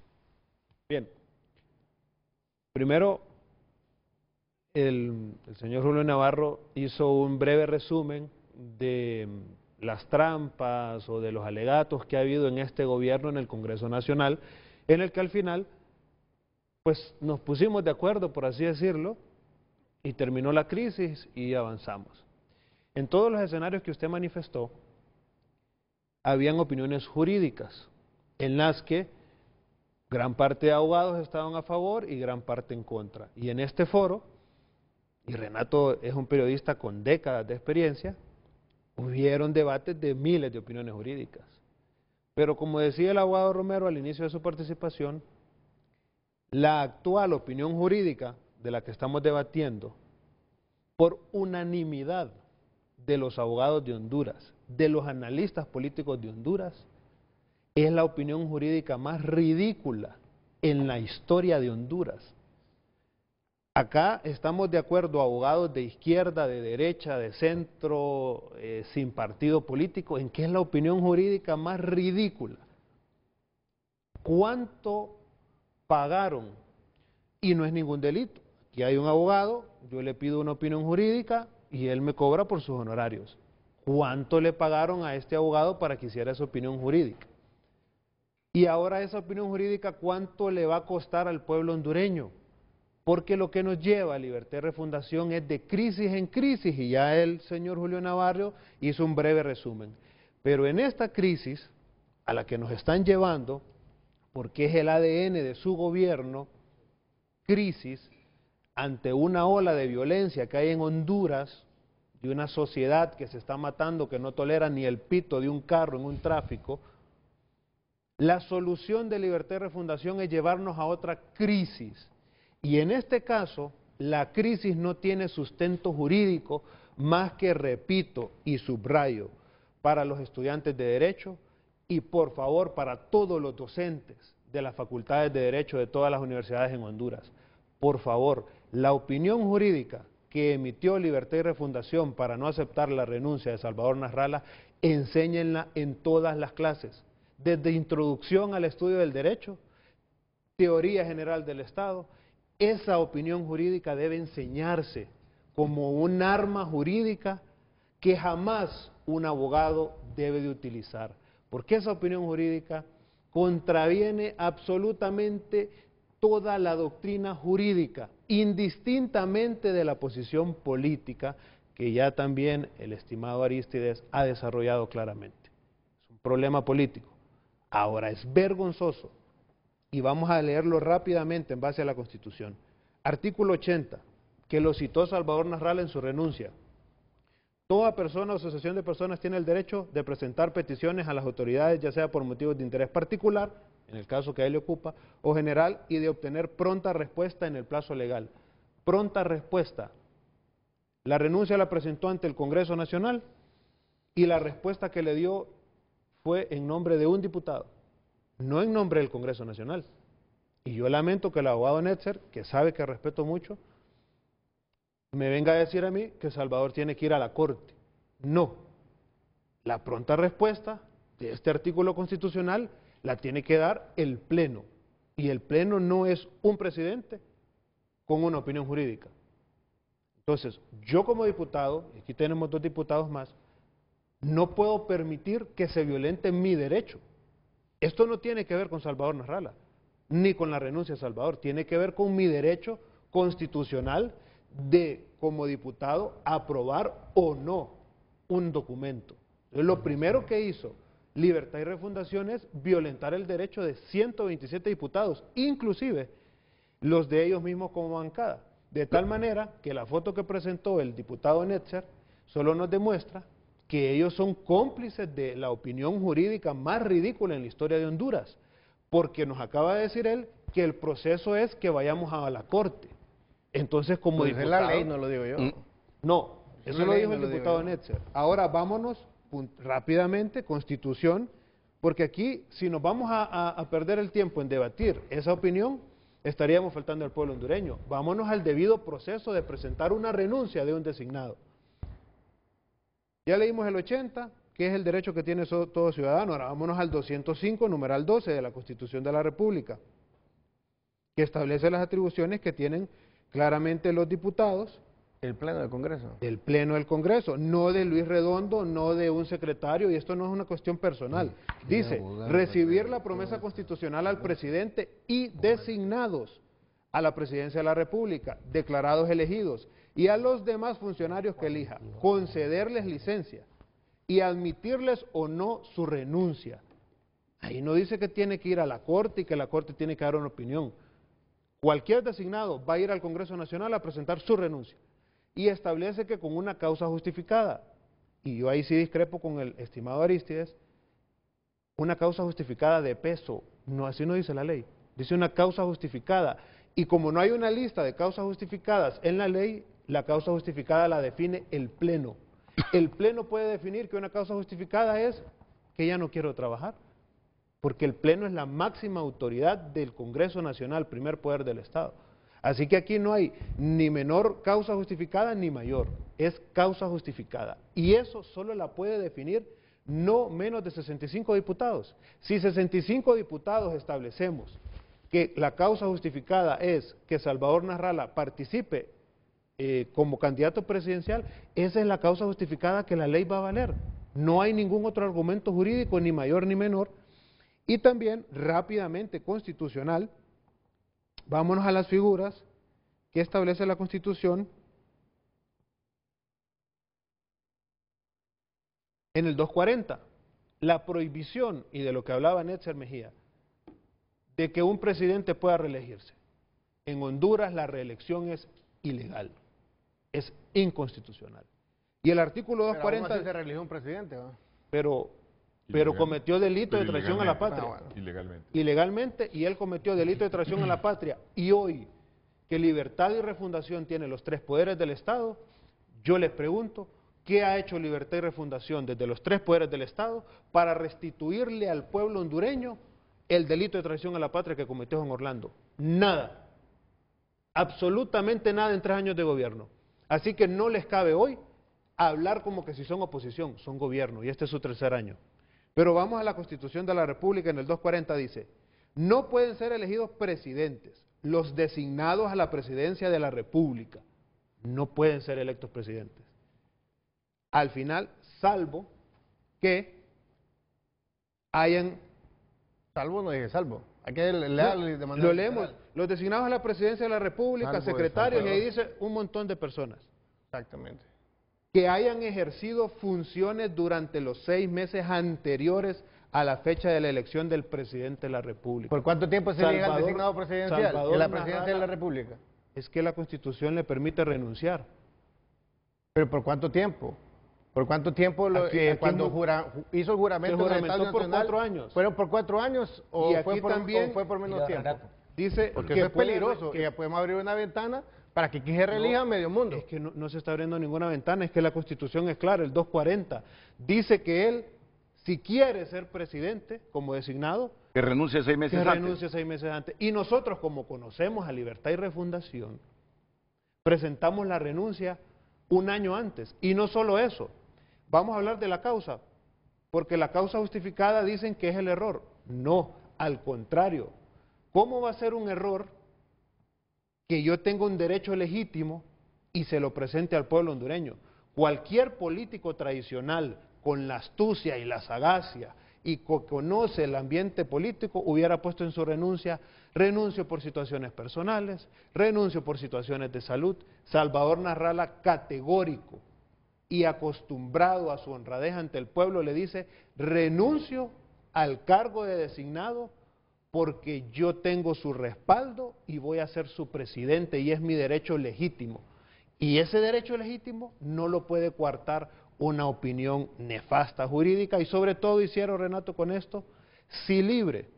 Bien. Primero, el señor Julio Navarro hizo un breve resumen de las trampas o de los alegatos que ha habido en este gobierno en el Congreso Nacional, en el que al final pues nos pusimos de acuerdo, por así decirlo, y terminó la crisis y avanzamos. En todos los escenarios que usted manifestó, habían opiniones jurídicas en las que gran parte de abogados estaban a favor y gran parte en contra. Y en este foro, y Renato es un periodista con décadas de experiencia, hubieron debates de miles de opiniones jurídicas. Pero como decía el abogado Romero al inicio de su participación, la actual opinión jurídica de la que estamos debatiendo, por unanimidad de los abogados de Honduras, de los analistas políticos de Honduras, es la opinión jurídica más ridícula en la historia de Honduras. Acá estamos de acuerdo, abogados de izquierda, de derecha, de centro, sin partido político, en que es la opinión jurídica más ridícula. ¿Cuánto pagaron? Y no es ningún delito. Aquí hay un abogado, yo le pido una opinión jurídica y él me cobra por sus honorarios. ¿Cuánto le pagaron a este abogado para que hiciera esa opinión jurídica? Y ahora esa opinión jurídica, ¿cuánto le va a costar al pueblo hondureño? Porque lo que nos lleva a Libertad y Refundación es de crisis en crisis, y ya el señor Julio Navarro hizo un breve resumen. Pero en esta crisis, a la que nos están llevando, porque es el ADN de su gobierno, crisis ante una ola de violencia que hay en Honduras, de una sociedad que se está matando, que no tolera ni el pito de un carro en un tráfico, la solución de Libertad y Refundación es llevarnos a otra crisis. Y en este caso, la crisis no tiene sustento jurídico más que, repito y subrayo, para los estudiantes de Derecho y por favor para todos los docentes de las facultades de Derecho de todas las universidades en Honduras. Por favor, la opinión jurídica que emitió Libertad y Refundación para no aceptar la renuncia de Salvador Narrala, enséñenla en todas las clases, desde introducción al estudio del derecho, teoría general del Estado. Esa opinión jurídica debe enseñarse como un arma jurídica que jamás un abogado debe de utilizar, porque esa opinión jurídica contraviene absolutamente toda la doctrina jurídica, indistintamente de la posición política que ya también el estimado Arístides ha desarrollado claramente. Es un problema político. Ahora, es vergonzoso, y vamos a leerlo rápidamente en base a la Constitución. Artículo 80, que lo citó Salvador Nasralla en su renuncia. Toda persona o asociación de personas tiene el derecho de presentar peticiones a las autoridades, ya sea por motivos de interés particular, en el caso que a él le ocupa, o general, y de obtener pronta respuesta en el plazo legal. Pronta respuesta. La renuncia la presentó ante el Congreso Nacional y la respuesta que le dio fue en nombre de un diputado, no en nombre del Congreso Nacional. Y yo lamento que el abogado Netzer, que sabe que respeto mucho, me venga a decir a mí que Salvador tiene que ir a la Corte. No. La pronta respuesta de este artículo constitucional la tiene que dar el Pleno. Y el Pleno no es un presidente con una opinión jurídica. Entonces, yo como diputado, y aquí tenemos 2 diputados más, no puedo permitir que se violente mi derecho. Esto no tiene que ver con Salvador Nasralla, ni con la renuncia de Salvador, tiene que ver con mi derecho constitucional de, como diputado, aprobar o no un documento. Entonces, lo primero que hizo Libertad y Refundación es violentar el derecho de 127 diputados, inclusive los de ellos mismos como bancada, de tal manera que la foto que presentó el diputado Netzer solo nos demuestra que ellos son cómplices de la opinión jurídica más ridícula en la historia de Honduras, porque nos acaba de decir él que el proceso es que vayamos a la Corte. Entonces, como pues diputado... es la ley, no lo digo yo. No, eso lo dijo el diputado Netzer. Ahora vámonos rápidamente, Constitución, porque aquí, si nos vamos a perder el tiempo en debatir esa opinión, estaríamos faltando al pueblo hondureño. Vámonos al debido proceso de presentar una renuncia de un designado. Ya leímos el 80, que es el derecho que tiene todo ciudadano. Ahora vámonos al 205, numeral 12 de la Constitución de la República, que establece las atribuciones que tienen claramente los diputados. El Pleno del Congreso. Del Pleno del Congreso, no de Luis Redondo, no de un secretario, y esto no es una cuestión personal. Dice, recibir la promesa constitucional al presidente y designados a la presidencia de la República, declarados elegidos, y a los demás funcionarios que elija, concederles licencia y admitirles o no su renuncia. Ahí no dice que tiene que ir a la Corte y que la Corte tiene que dar una opinión. Cualquier designado va a ir al Congreso Nacional a presentar su renuncia y establece que con una causa justificada, y yo ahí sí discrepo con el estimado Arístides, una causa justificada de peso, no, así no dice la ley, dice una causa justificada, y como no hay una lista de causas justificadas en la ley, la causa justificada la define el Pleno. El Pleno puede definir que una causa justificada es que ya no quiero trabajar, porque el Pleno es la máxima autoridad del Congreso Nacional, primer poder del Estado. Así que aquí no hay ni menor causa justificada ni mayor, es causa justificada. Y eso solo la puede definir no menos de 65 diputados. Si 65 diputados establecemos que la causa justificada es que Salvador Nasralla participe como candidato presidencial, esa es la causa justificada que la ley va a valer. No hay ningún otro argumento jurídico, ni mayor ni menor. Y también, rápidamente, constitucional, vámonos a las figuras que establece la Constitución en el 240, la prohibición, y de lo que hablaba Netzer Mejía, de que un presidente pueda reelegirse. En Honduras la reelección es ilegal, es inconstitucional. Y el artículo 240... Pero aún así se reeligió un presidente, ¿no? Pero cometió delito de traición a la patria. Ilegalmente. Ilegalmente, y él cometió delito de traición a la patria. Y hoy, que Libertad y Refundación tiene los 3 poderes del Estado, yo les pregunto, ¿qué ha hecho Libertad y Refundación desde los 3 poderes del Estado para restituirle al pueblo hondureño el delito de traición a la patria que cometió Juan Orlando? Nada. Absolutamente nada en 3 años de gobierno. Así que no les cabe hoy hablar como que si son oposición, son gobierno, y este es su 3er año. Pero vamos a la Constitución de la República, en el 240 dice, no pueden ser elegidos presidentes, los designados a la presidencia de la República, no pueden ser electos presidentes. Al final, salvo que hayan... Salvo no dije salvo, hay que leerlo de manera... Lo leemos, los designados a la presidencia de la República, salvo secretarios, y ahí dice un montón de personas. Exactamente. Que hayan ejercido funciones durante los 6 meses anteriores a la fecha de la elección del presidente de la República. ¿Por cuánto tiempo se llega al designado presidencial de la presidencia de la República? Es que la Constitución le permite renunciar. ¿Pero por cuánto tiempo? ¿Por cuánto tiempo cuando hizo el juramento en el Estado por Nacional? 4 años. ¿Fueron por 4 años o fue por menos tiempo? Dice porque que eso es peligroso, que ya podemos abrir una ventana para que aquí se relija a medio mundo. Es que no se está abriendo ninguna ventana, es que la Constitución es clara, el 240. Dice que él, si quiere ser presidente como designado, que renuncie 6 meses antes. Que renuncie 6 meses antes. Y nosotros, como conocemos a Libertad y Refundación, presentamos la renuncia un año antes. Y no solo eso, vamos a hablar de la causa, porque la causa justificada dicen que es el error. No, al contrario. ¿Cómo va a ser un error que yo tenga un derecho legítimo y se lo presente al pueblo hondureño? Cualquier político tradicional con la astucia y la sagacia y que conoce el ambiente político hubiera puesto en su renuncia: renuncio por situaciones personales, renuncio por situaciones de salud. Salvador Narrala, categórico y acostumbrado a su honradez ante el pueblo, le dice: renuncio al cargo de designado porque yo tengo su respaldo y voy a ser su presidente y es mi derecho legítimo. Y ese derecho legítimo no lo puede coartar una opinión nefasta jurídica. Y sobre todo, y cierro, Renato, con esto: si Libre,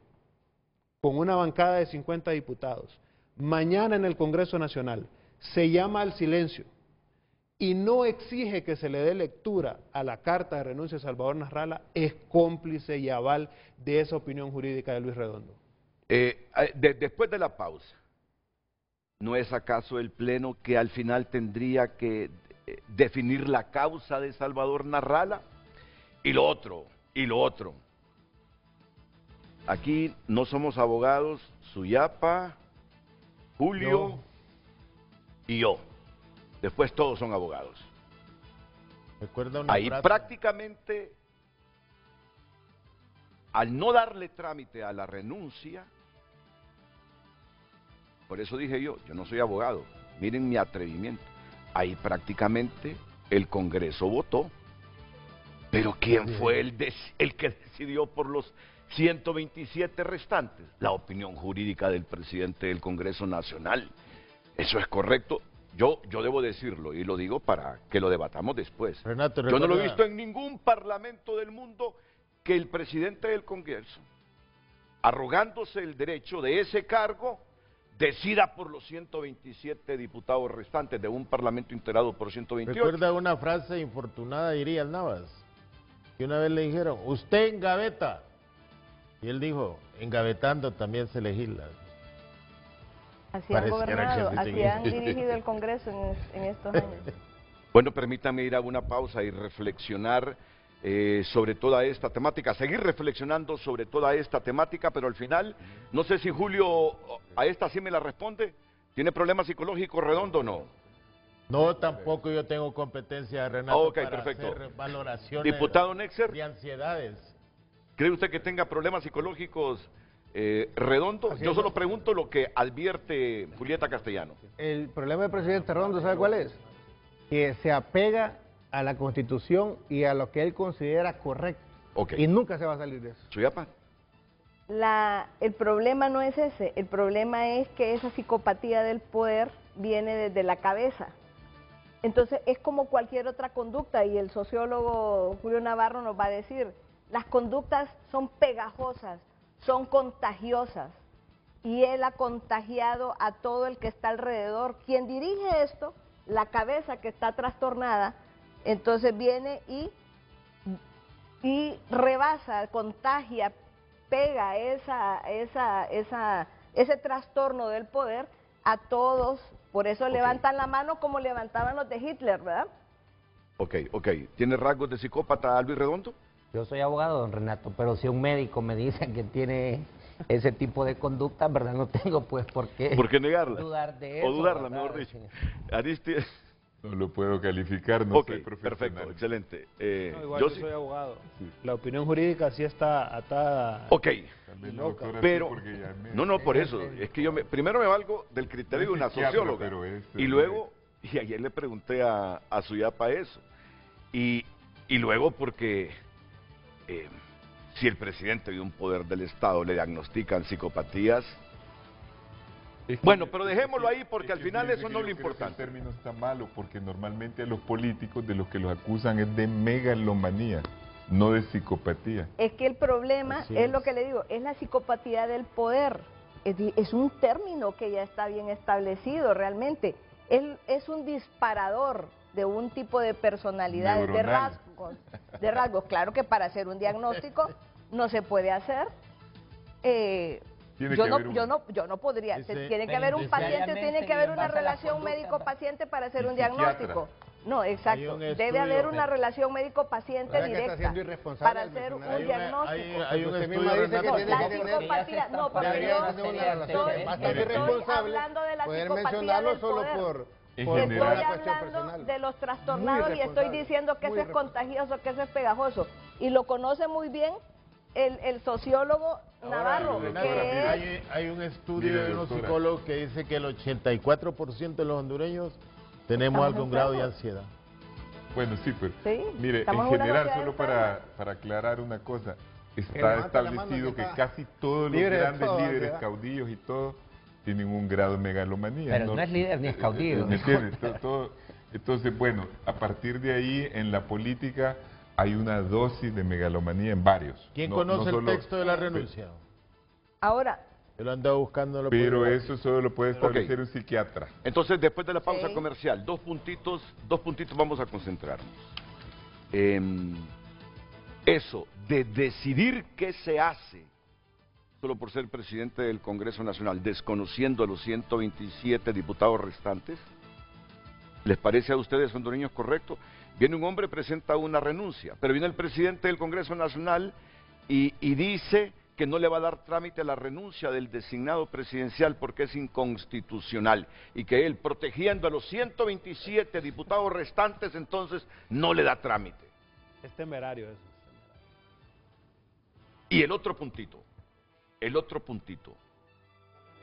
con una bancada de 50 diputados, mañana en el Congreso Nacional se llama al silencio y no exige que se le dé lectura a la carta de renuncia de Salvador Narrala, es cómplice y aval de esa opinión jurídica de Luis Redondo. Después de la pausa, ¿no es acaso el Pleno que al final tendría que definir la causa de Salvador Narrala? Y lo otro, aquí no somos abogados, Suyapa, Julio y yo. Después todos son abogados. Recuerda una Ahí frase. prácticamente, al no darle trámite a la renuncia, por eso dije yo no soy abogado, miren mi atrevimiento, ahí prácticamente el Congreso votó. Pero ¿quién fue el que decidió por los 127 restantes? La opinión jurídica del presidente del Congreso Nacional. Eso es correcto. Yo debo decirlo, y lo digo para que lo debatamos después. Renato, yo no lo he visto en ningún parlamento del mundo que el presidente del Congreso, arrogándose el derecho de ese cargo, decida por los 127 diputados restantes de un parlamento integrado por 128. Recuerda una frase infortunada, diría el Navas, que una vez le dijeron: usted engaveta, y él dijo: engavetando también se legisla. Así han gobernado, así han dirigido el Congreso en estos años. Bueno, permítanme ir a una pausa y reflexionar sobre toda esta temática, seguir reflexionando sobre toda esta temática, pero al final, no sé si Julio a esta sí me la responde. ¿Tiene problemas psicológicos Redondo o no? No, tampoco yo tengo competencia, Renato, para perfecto. Hacer valoraciones Diputado Nexer, de ansiedades. ¿Cree usted que tenga problemas psicológicos Redondo? Yo solo pregunto lo que advierte Julieta Castellano. El problema del presidente Redondo, ¿sabe cuál es? Que se apega a la Constitución y a lo que él considera correcto. Y nunca se va a salir de eso. Suyapa. El problema no es ese, el problema es que esa psicopatía del poder viene desde la cabeza. Entonces es como cualquier otra conducta, y el sociólogo Julio Navarro nos va a decir: las conductas son pegajosas, son contagiosas, y él ha contagiado a todo el que está alrededor. Quien dirige esto, la cabeza que está trastornada, entonces viene y rebasa, contagia, pega ese trastorno del poder a todos. Por eso levantan la mano como levantaban los de Hitler, ¿verdad? Ok. ¿Tiene rasgos de psicópata Luis Redondo? Yo soy abogado, don Renato, pero si un médico me dice que tiene ese tipo de conducta, ¿verdad? No tengo pues por qué negarla. Dudar de eso. O dudarla, ¿verdad? mejor dicho. Aristides. No lo puedo calificar, no soy profesional. Perfecto, excelente. Igual yo soy abogado. Sí. La opinión jurídica sí está atada. Pero, no, por eso. Es que primero me valgo del criterio de una socióloga. Y luego, y ayer le pregunté a Suyapa eso. Y luego porque Si el presidente de un poder del Estado le diagnostican psicopatías, bueno, pero dejémoslo ahí porque al final eso no es lo importante. El término está malo porque normalmente a los políticos de los que los acusan es de megalomanía, no de psicopatía. Es que el problema es lo que le digo, es la psicopatía del poder. Es un término que ya está bien establecido realmente. Él es un disparador de un tipo de personalidades, de rasgos. Claro que para hacer un diagnóstico no se puede hacer. Yo no podría. Tiene que haber un paciente, tiene que haber una relación médico-paciente para hacer un diagnóstico. No, exacto. Debe haber una relación médico-paciente directa para hacer un diagnóstico. Hay un estudio la psicopatía, no, porque yo estoy hablando de la psicopatía del poder. Estoy hablando de los trastornados y estoy diciendo que eso es contagioso, que eso es pegajoso. Y lo conoce muy bien el sociólogo Navarro. Hay un estudio de unos psicólogos que dice que el 84% de los hondureños tenemos algún grado de ansiedad. Bueno, sí, pero mire, en general, solo para aclarar una cosa, está establecido que casi todos los grandes líderes, caudillos y todo, tienen un grado de megalomanía. Pero no es líder ni es caudillo. ¿Me entiendes? Entonces, bueno, a partir de ahí, en la política, hay una dosis de megalomanía en varios. ¿Quién conoce el texto de la renuncia? Ahora... Yo lo andaba buscando. Pero eso solo lo puede establecer un psiquiatra. Entonces, después de la pausa comercial, dos puntitos vamos a concentrarnos. Eso de decidir qué se hace solo por ser presidente del Congreso Nacional, desconociendo a los 127 diputados restantes, ¿les parece a ustedes, hondureños, correcto? Viene un hombre, presenta una renuncia, pero viene el presidente del Congreso Nacional y dice que no le va a dar trámite a la renuncia del designado presidencial porque es inconstitucional y que él, protegiendo a los 127 diputados restantes, entonces no le da trámite. Es temerario eso. Y el otro puntito,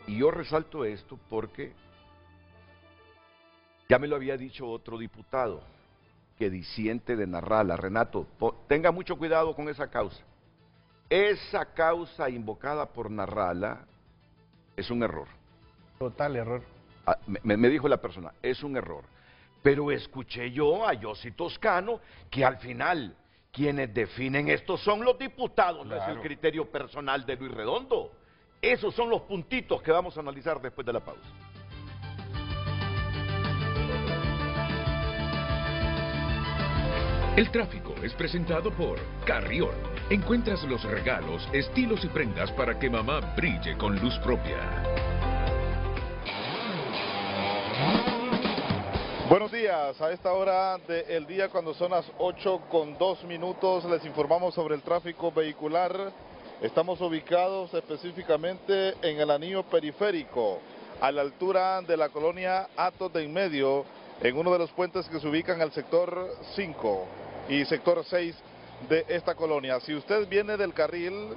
y yo resalto esto porque ya me lo había dicho otro diputado que disiente de Narrala, Renato, tenga mucho cuidado con esa causa. Esa causa invocada por Narrala es un error. Total error. Me dijo la persona, es un error. Pero escuché yo a Yossi Toscano que al final quienes definen esto son los diputados, no es el criterio personal de Luis Redondo. Esos son los puntitos que vamos a analizar después de la pausa. El tráfico es presentado por Carrión. Encuentras los regalos, estilos y prendas para que mamá brille con luz propia. Buenos días, a esta hora del día cuando son las 8:02 les informamos sobre el tráfico vehicular. Estamos ubicados específicamente en el anillo periférico, a la altura de la colonia Atos de Inmedio, en uno de los puentes que se ubican al sector 5 y sector 6 de esta colonia. Si usted viene del carril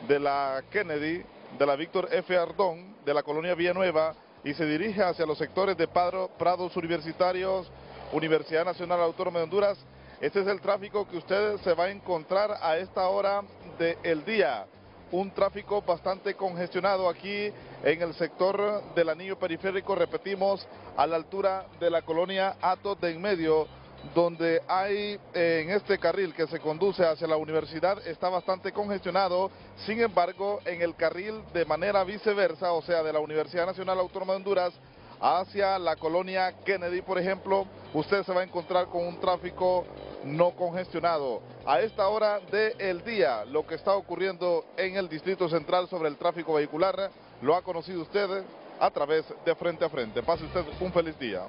de la Kennedy, de la Víctor F. Ardón, de la colonia Villanueva, y se dirige hacia los sectores de Prados Universitarios, Universidad Nacional Autónoma de Honduras, este es el tráfico que usted se va a encontrar a esta hora del día. Un tráfico bastante congestionado aquí en el sector del anillo periférico, repetimos, a la altura de la colonia Atos de Inmedio, donde hay en este carril que se conduce hacia la universidad está bastante congestionado. Sin embargo, en el carril de manera viceversa, o sea, de la Universidad Nacional Autónoma de Honduras hacia la colonia Kennedy, por ejemplo, usted se va a encontrar con un tráfico no congestionado. A esta hora del día, lo que está ocurriendo en el Distrito Central sobre el tráfico vehicular, lo ha conocido usted a través de Frente a Frente. Pase usted un feliz día.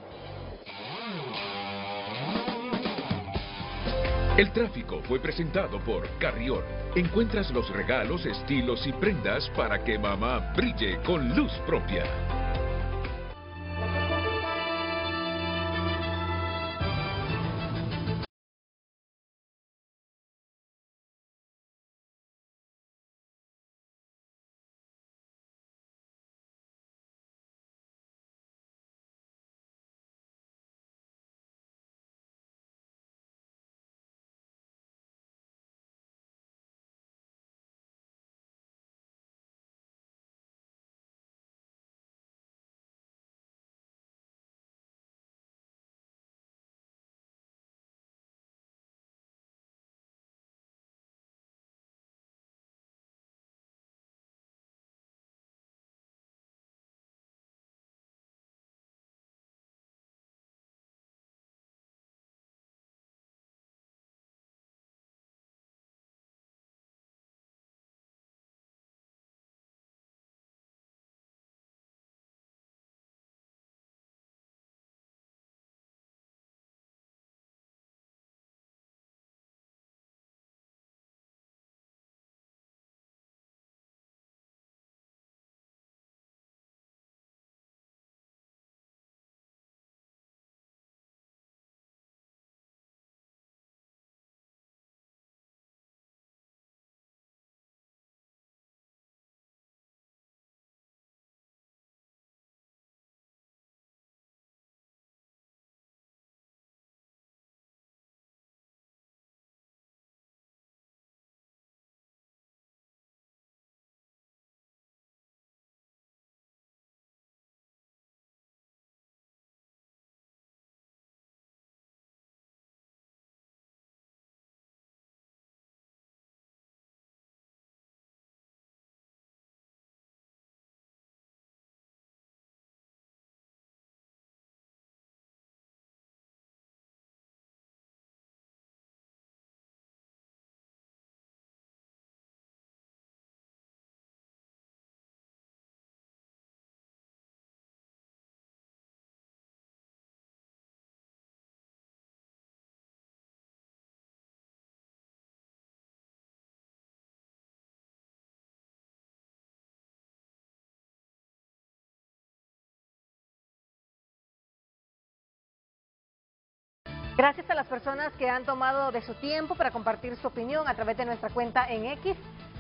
El tráfico fue presentado por Carrión. Encuentras los regalos, estilos y prendas para que mamá brille con luz propia. Gracias a las personas que han tomado de su tiempo para compartir su opinión a través de nuestra cuenta en X.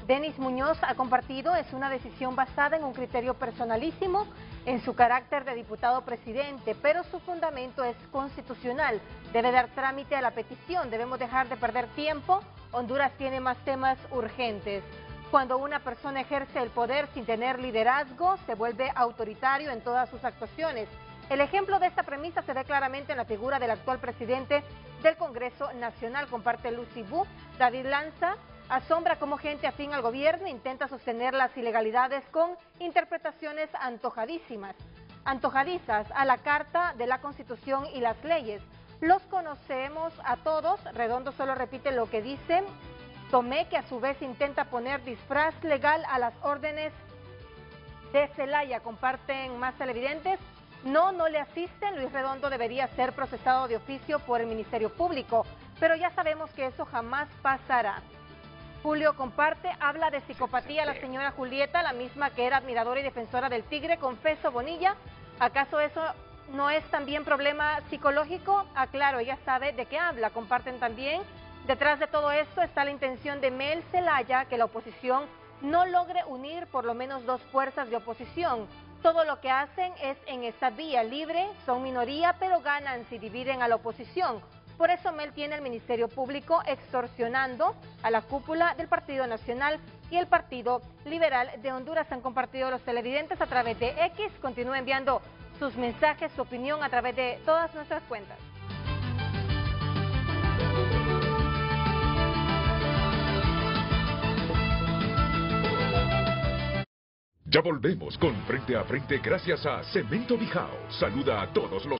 Denis Muñoz ha compartido, es una decisión basada en un criterio personalísimo, en su carácter de diputado presidente, pero su fundamento es constitucional. Debe dar trámite a la petición, debemos dejar de perder tiempo. Honduras tiene más temas urgentes. Cuando una persona ejerce el poder sin tener liderazgo, se vuelve autoritario en todas sus actuaciones. El ejemplo de esta premisa se ve claramente en la figura del actual presidente del Congreso Nacional, comparte Lucy Bu. David Lanza asombra cómo gente afín al gobierno intenta sostener las ilegalidades con interpretaciones antojadizas a la Carta de la Constitución y las leyes. Los conocemos a todos. Redondo solo repite lo que dice Tomé, que a su vez intenta poner disfraz legal a las órdenes de Zelaya. Comparten más televidentes. No le asisten. Luis Redondo debería ser procesado de oficio por el Ministerio Público, pero ya sabemos que eso jamás pasará. Julio comparte, habla de psicopatía la señora Julieta, la misma que era admiradora y defensora del Tigre, confeso Bonilla. ¿Acaso eso no es también problema psicológico? Aclaro, ella sabe de qué habla. Comparten también, detrás de todo esto está la intención de Mel Zelaya, que la oposición no logre unir por lo menos dos fuerzas de oposición. Todo lo que hacen es en esta vía libre, son minoría, pero ganan si dividen a la oposición. Por eso Mel tiene el Ministerio Público extorsionando a la cúpula del Partido Nacional y el Partido Liberal de Honduras. Han compartido los televidentes a través de X. Continúen enviando sus mensajes, su opinión a través de todas nuestras cuentas. Ya volvemos con Frente a Frente gracias a Cemento Bijao. Saluda a todos los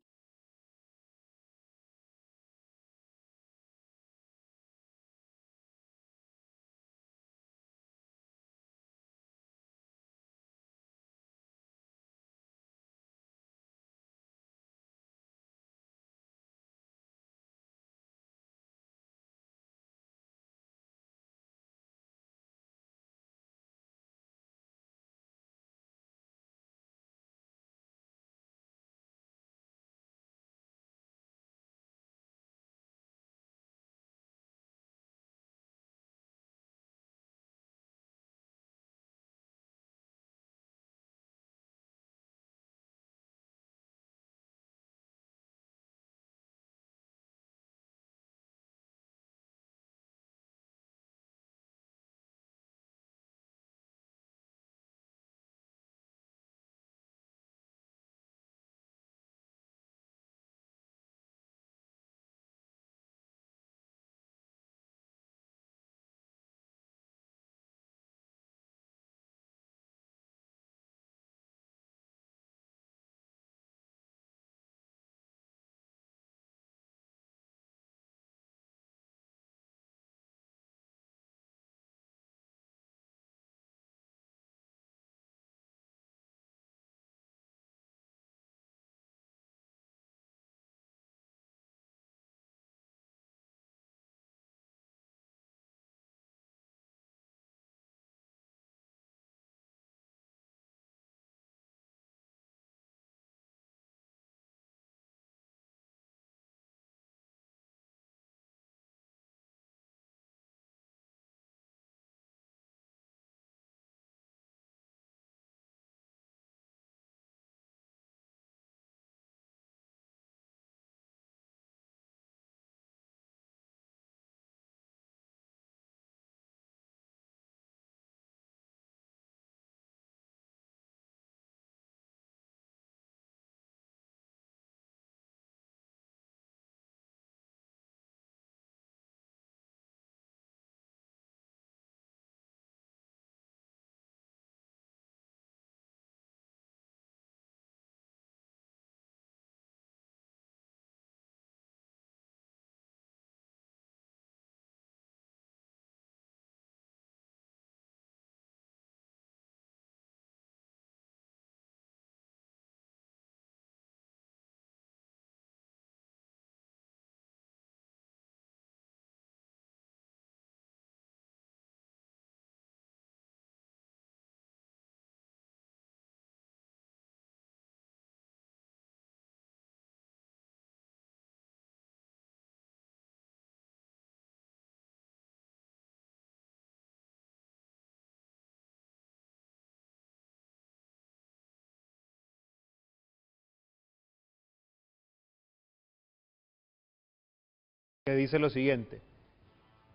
que dice lo siguiente: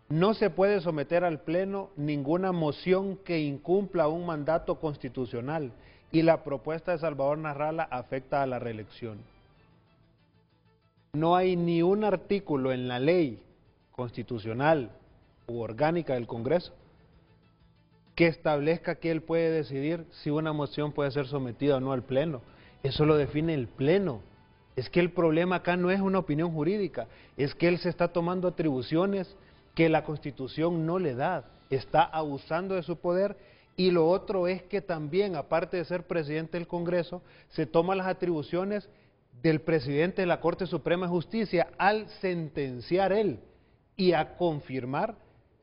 no se puede someter al Pleno ninguna moción que incumpla un mandato constitucional y la propuesta de Salvador Narrala afecta a la reelección. No hay ni un artículo en la ley constitucional u orgánica del Congreso que establezca que él puede decidir si una moción puede ser sometida o no al Pleno. Eso lo define el Pleno. Es que el problema acá no es una opinión jurídica, es que él se está tomando atribuciones que la Constitución no le da, está abusando de su poder. Y lo otro es que también, aparte de ser presidente del Congreso, se toma las atribuciones del presidente de la Corte Suprema de Justicia al sentenciar él y a confirmar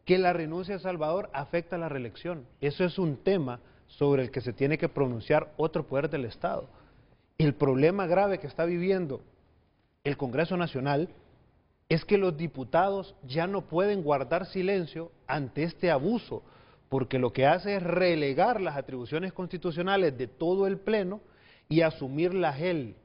que la renuncia de Salvador afecta a la reelección. Eso es un tema sobre el que se tiene que pronunciar otro poder del Estado. El problema grave que está viviendo el Congreso Nacional es que los diputados ya no pueden guardar silencio ante este abuso, porque lo que hace es relegar las atribuciones constitucionales de todo el Pleno y asumirlas él.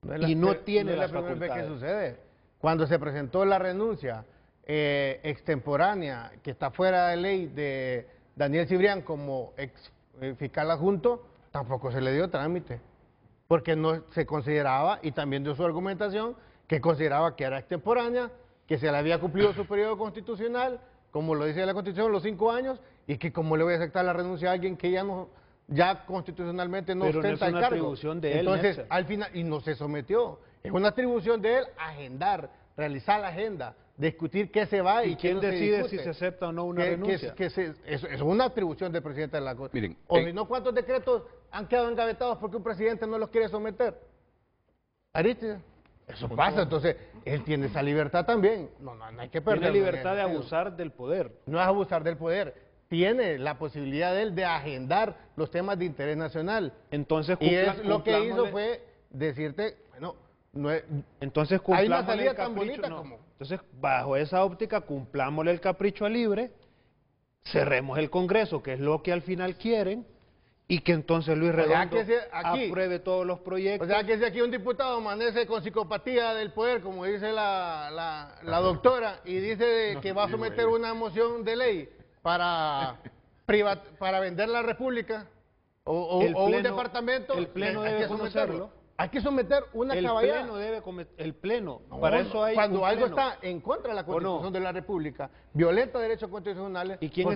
No tiene las facultades. No es la primera vez que sucede. Cuando se presentó la renuncia extemporánea, que está fuera de ley, de Daniel Cibrián como ex fiscal adjunto, tampoco se le dio trámite, porque no se consideraba, y también dio su argumentación, que consideraba que era extemporánea, que se le había cumplido su periodo constitucional, como lo dice la Constitución, los 5 años, y que como le voy a aceptar la renuncia a alguien que ya constitucionalmente no ostenta el cargo. Pero no es una atribución de él. Entonces, al final, y no se sometió, es una atribución de él agendar, realizar la agenda, discutir qué se va y quién qué no decide se discute. si se acepta o no una renuncia. Es una atribución del presidente de la Corte. Miren, o si no, ¿cuántos decretos han quedado engavetados porque un presidente no los quiere someter? Aristide. Eso pasa, entonces él tiene esa libertad también. No hay que perder. Tiene libertad de abusar del poder. No es abusar del poder. Tiene la posibilidad de él de agendar los temas de interés nacional. Entonces, lo que hizo fue decirte, bueno, no es, entonces hay una salida tan bonita como. Entonces, bajo esa óptica, cumplámosle el capricho a Libre, cerremos el Congreso, que es lo que al final quieren, y que entonces Luis Redondo apruebe todos los proyectos. O sea, que si aquí un diputado amanece con psicopatía del poder, como dice la doctora, y dice que va a someter una moción de ley para vender la República o un departamento, el Pleno debe conocerlo. Hay que someter una caballada. El Pleno, para eso hay cuando algo está en contra de la Constitución de la República, violenta derechos constitucionales. ¿Y quién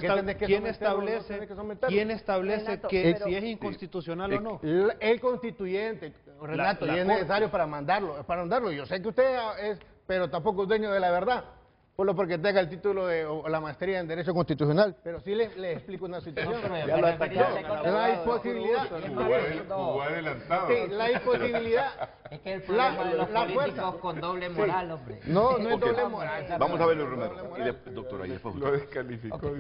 establece que si es inconstitucional o no? El constituyente, Renato, y es necesario para mandarlo. Yo sé que usted pero tampoco es dueño de la verdad, solo porque tenga el título o la maestría en Derecho Constitucional, pero sí le explico una situación. Ya lo atacó. La imposibilidad. Jugó adelantado. Sí, la imposibilidad. Es que el problema de los políticos con doble moral, hombre. No es doble moral. Vamos a verlo, Romero. Doctora, y después lo descalificó.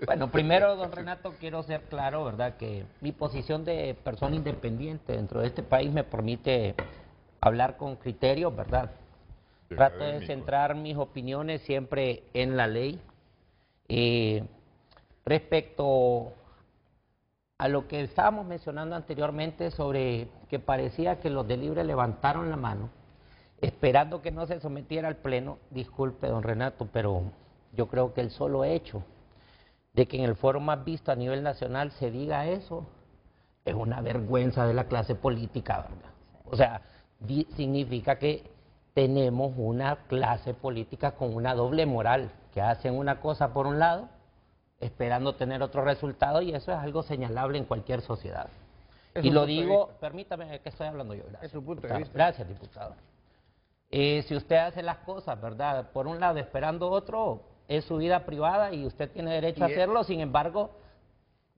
Bueno, primero, don Renato, quiero ser claro, ¿verdad?, que mi posición de persona independiente dentro de este país me permite hablar con criterio, ¿verdad? Trato de centrar mis opiniones siempre en la ley. Respecto a lo que estábamos mencionando anteriormente sobre que parecía que los de Libre levantaron la mano, esperando que no se sometiera al Pleno, disculpe, don Renato, pero yo creo que el solo hecho de que en el foro más visto a nivel nacional se diga eso, es una vergüenza de la clase política, ¿verdad? O sea, significa que tenemos una clase política con una doble moral, que hacen una cosa por un lado, esperando tener otro resultado, y eso es algo señalable en cualquier sociedad. Y lo digo, permítame que estoy hablando yo, gracias. Es su punto de vista. Gracias, diputado. Si usted hace las cosas, ¿verdad?, por un lado esperando otro, es su vida privada y usted tiene derecho a hacerlo, sin embargo,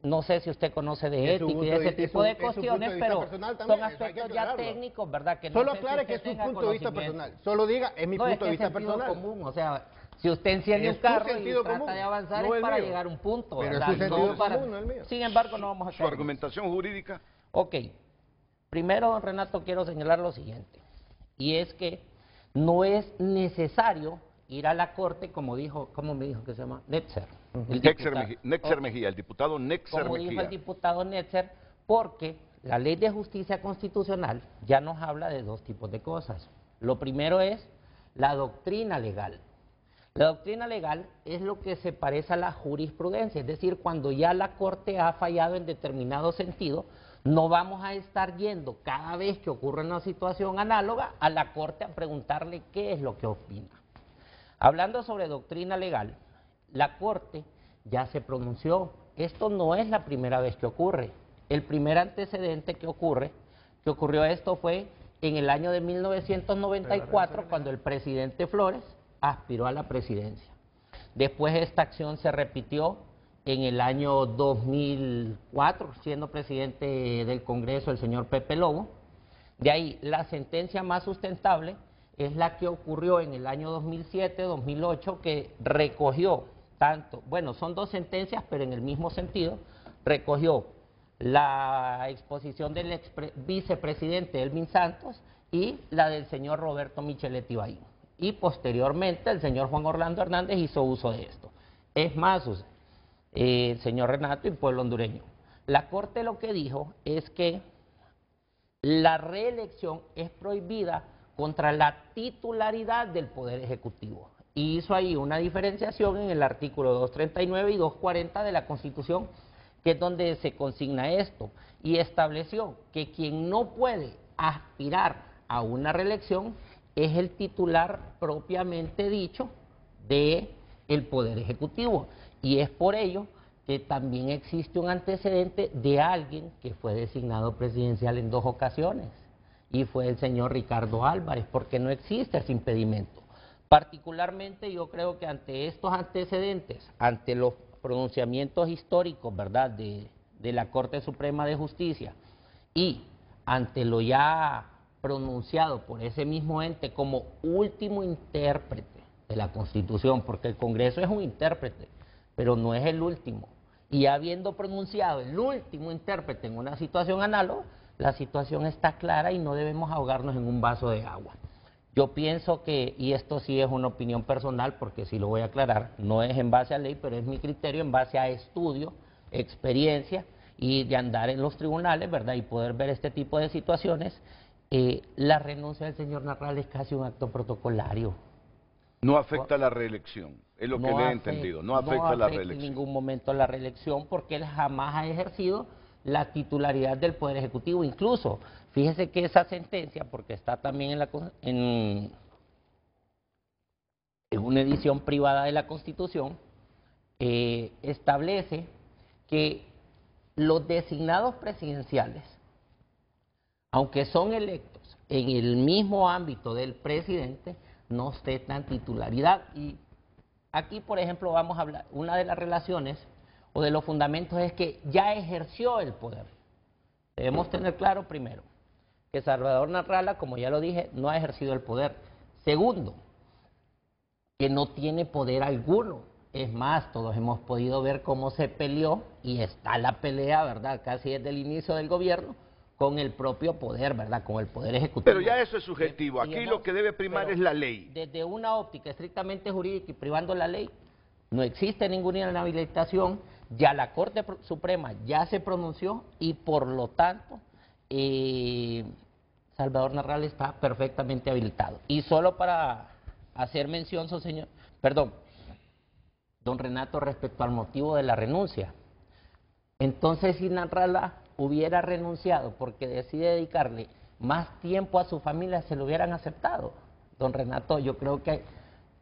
no sé si usted conoce de ética y de ese tipo de cuestiones, pero son aspectos ya técnicos, ¿verdad? Que solo aclare que es su punto de vista personal. Solo diga, es mi punto de vista personal. Común, o sea, si usted enciende un carro y trata de avanzar, es para llegar a un punto, pero ¿verdad? es su sentido común, no el mío. Sin embargo, no vamos a ¿Su argumentación jurídica? Ok. Primero, don Renato, quiero señalar lo siguiente, y es que no es necesario ir a la Corte, como dijo, ¿cómo me dijo que se llama? Netzer. Netzer Mejía, el diputado Netzer Mejía. Como dijo el diputado Netzer, porque la Ley de Justicia Constitucional ya nos habla de dos tipos de cosas. Lo primero es la doctrina legal. La doctrina legal es lo que se parece a la jurisprudencia, es decir, cuando ya la Corte ha fallado en determinado sentido, no vamos a estar yendo cada vez que ocurre una situación análoga a la Corte a preguntarle qué es lo que opina. Hablando sobre doctrina legal, la Corte ya se pronunció. Esto no es la primera vez que ocurre. El primer antecedente que ocurrió esto fue en el año de 1994, cuando el presidente Flores aspiró a la presidencia. Después esta acción se repitió en el año 2004, siendo presidente del Congreso el señor Pepe Lobo. De ahí, la sentencia más sustentable es la que ocurrió en el año 2007-2008, que recogió tanto, bueno, son dos sentencias, pero en el mismo sentido, recogió la exposición del vicepresidente Elvin Santos y la del señor Roberto Micheletti Bahín. Y posteriormente el señor Juan Orlando Hernández hizo uso de esto. Es más, señor Renato y pueblo hondureño, la Corte lo que dijo es que la reelección es prohibida contra la titularidad del Poder Ejecutivo. Y hizo ahí una diferenciación en el artículo 239 y 240 de la Constitución, que es donde se consigna esto, y estableció que quien no puede aspirar a una reelección es el titular propiamente dicho del Poder Ejecutivo. Y es por ello que también existe un antecedente de alguien que fue designado presidencial en 2 ocasiones, y fue el señor Ricardo Álvarez, porque no existe ese impedimento. Particularmente yo creo que ante estos antecedentes, ante los pronunciamientos históricos, ¿verdad?, de la Corte Suprema de Justicia, y ante lo ya pronunciado por ese mismo ente como último intérprete de la Constitución, porque el Congreso es un intérprete, pero no es el último, y habiendo pronunciado el último intérprete en una situación análoga, la situación está clara y no debemos ahogarnos en un vaso de agua. Yo pienso que, y esto sí es una opinión personal, porque sí lo voy a aclarar, no es en base a ley, pero es mi criterio en base a estudio, experiencia y de andar en los tribunales, ¿verdad?, y poder ver este tipo de situaciones. La renuncia del señor Narral es casi un acto protocolario. No afecta la reelección, es lo que le he entendido, no afecta la reelección. En ningún momento la reelección, porque él jamás ha ejercido la titularidad del Poder Ejecutivo. Incluso, fíjese que esa sentencia, porque está también en una edición privada de la Constitución, establece que los designados presidenciales, aunque son electos en el mismo ámbito del presidente, no ostentan titularidad. Y aquí, por ejemplo, vamos a hablar, una de las relaciones o de los fundamentos es que ya ejerció el poder. Debemos tener claro, primero, que Salvador Narrala, como ya lo dije, no ha ejercido el poder. Segundo, que no tiene poder alguno. Es más, todos hemos podido ver cómo se peleó, y está la pelea, ¿verdad?, casi desde el inicio del gobierno, con el propio poder, ¿verdad?, con el Poder Ejecutivo. Pero ya eso es subjetivo, aquí lo que debe primar es la ley. Desde una óptica estrictamente jurídica y privando la ley, no existe ninguna inhabilitación, ya la Corte Suprema ya se pronunció y por lo tanto Salvador Narral está perfectamente habilitado. Y solo para hacer mención, don Renato, respecto al motivo de la renuncia. Entonces, si Narral hubiera renunciado porque decide dedicarle más tiempo a su familia, se lo hubieran aceptado. Don Renato, yo creo que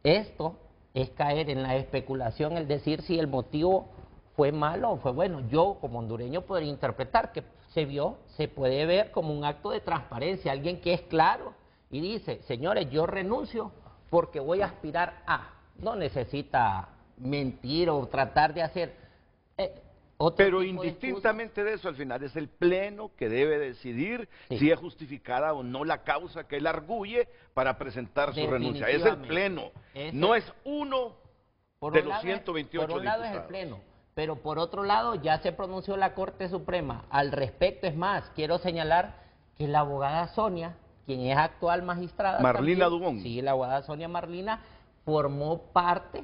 esto es caer en la especulación, el decir si el motivo fue malo o fue bueno. Yo, como hondureño, podría interpretar que se puede ver como un acto de transparencia, alguien que es claro y dice, señores, yo renuncio porque voy a aspirar a. No necesita mentir o tratar de hacer pero indistintamente de eso, al final es el Pleno que debe decidir si es justificada o no la causa que él arguye para presentar su renuncia. Es el Pleno, no es uno de los 128 diputados. Por un lado es el Pleno, pero por otro lado ya se pronunció la Corte Suprema al respecto. Es más, quiero señalar que la abogada Sonia, quien es actual magistrada Marlina también, Dubón. Sí, la abogada Sonia Marlina formó parte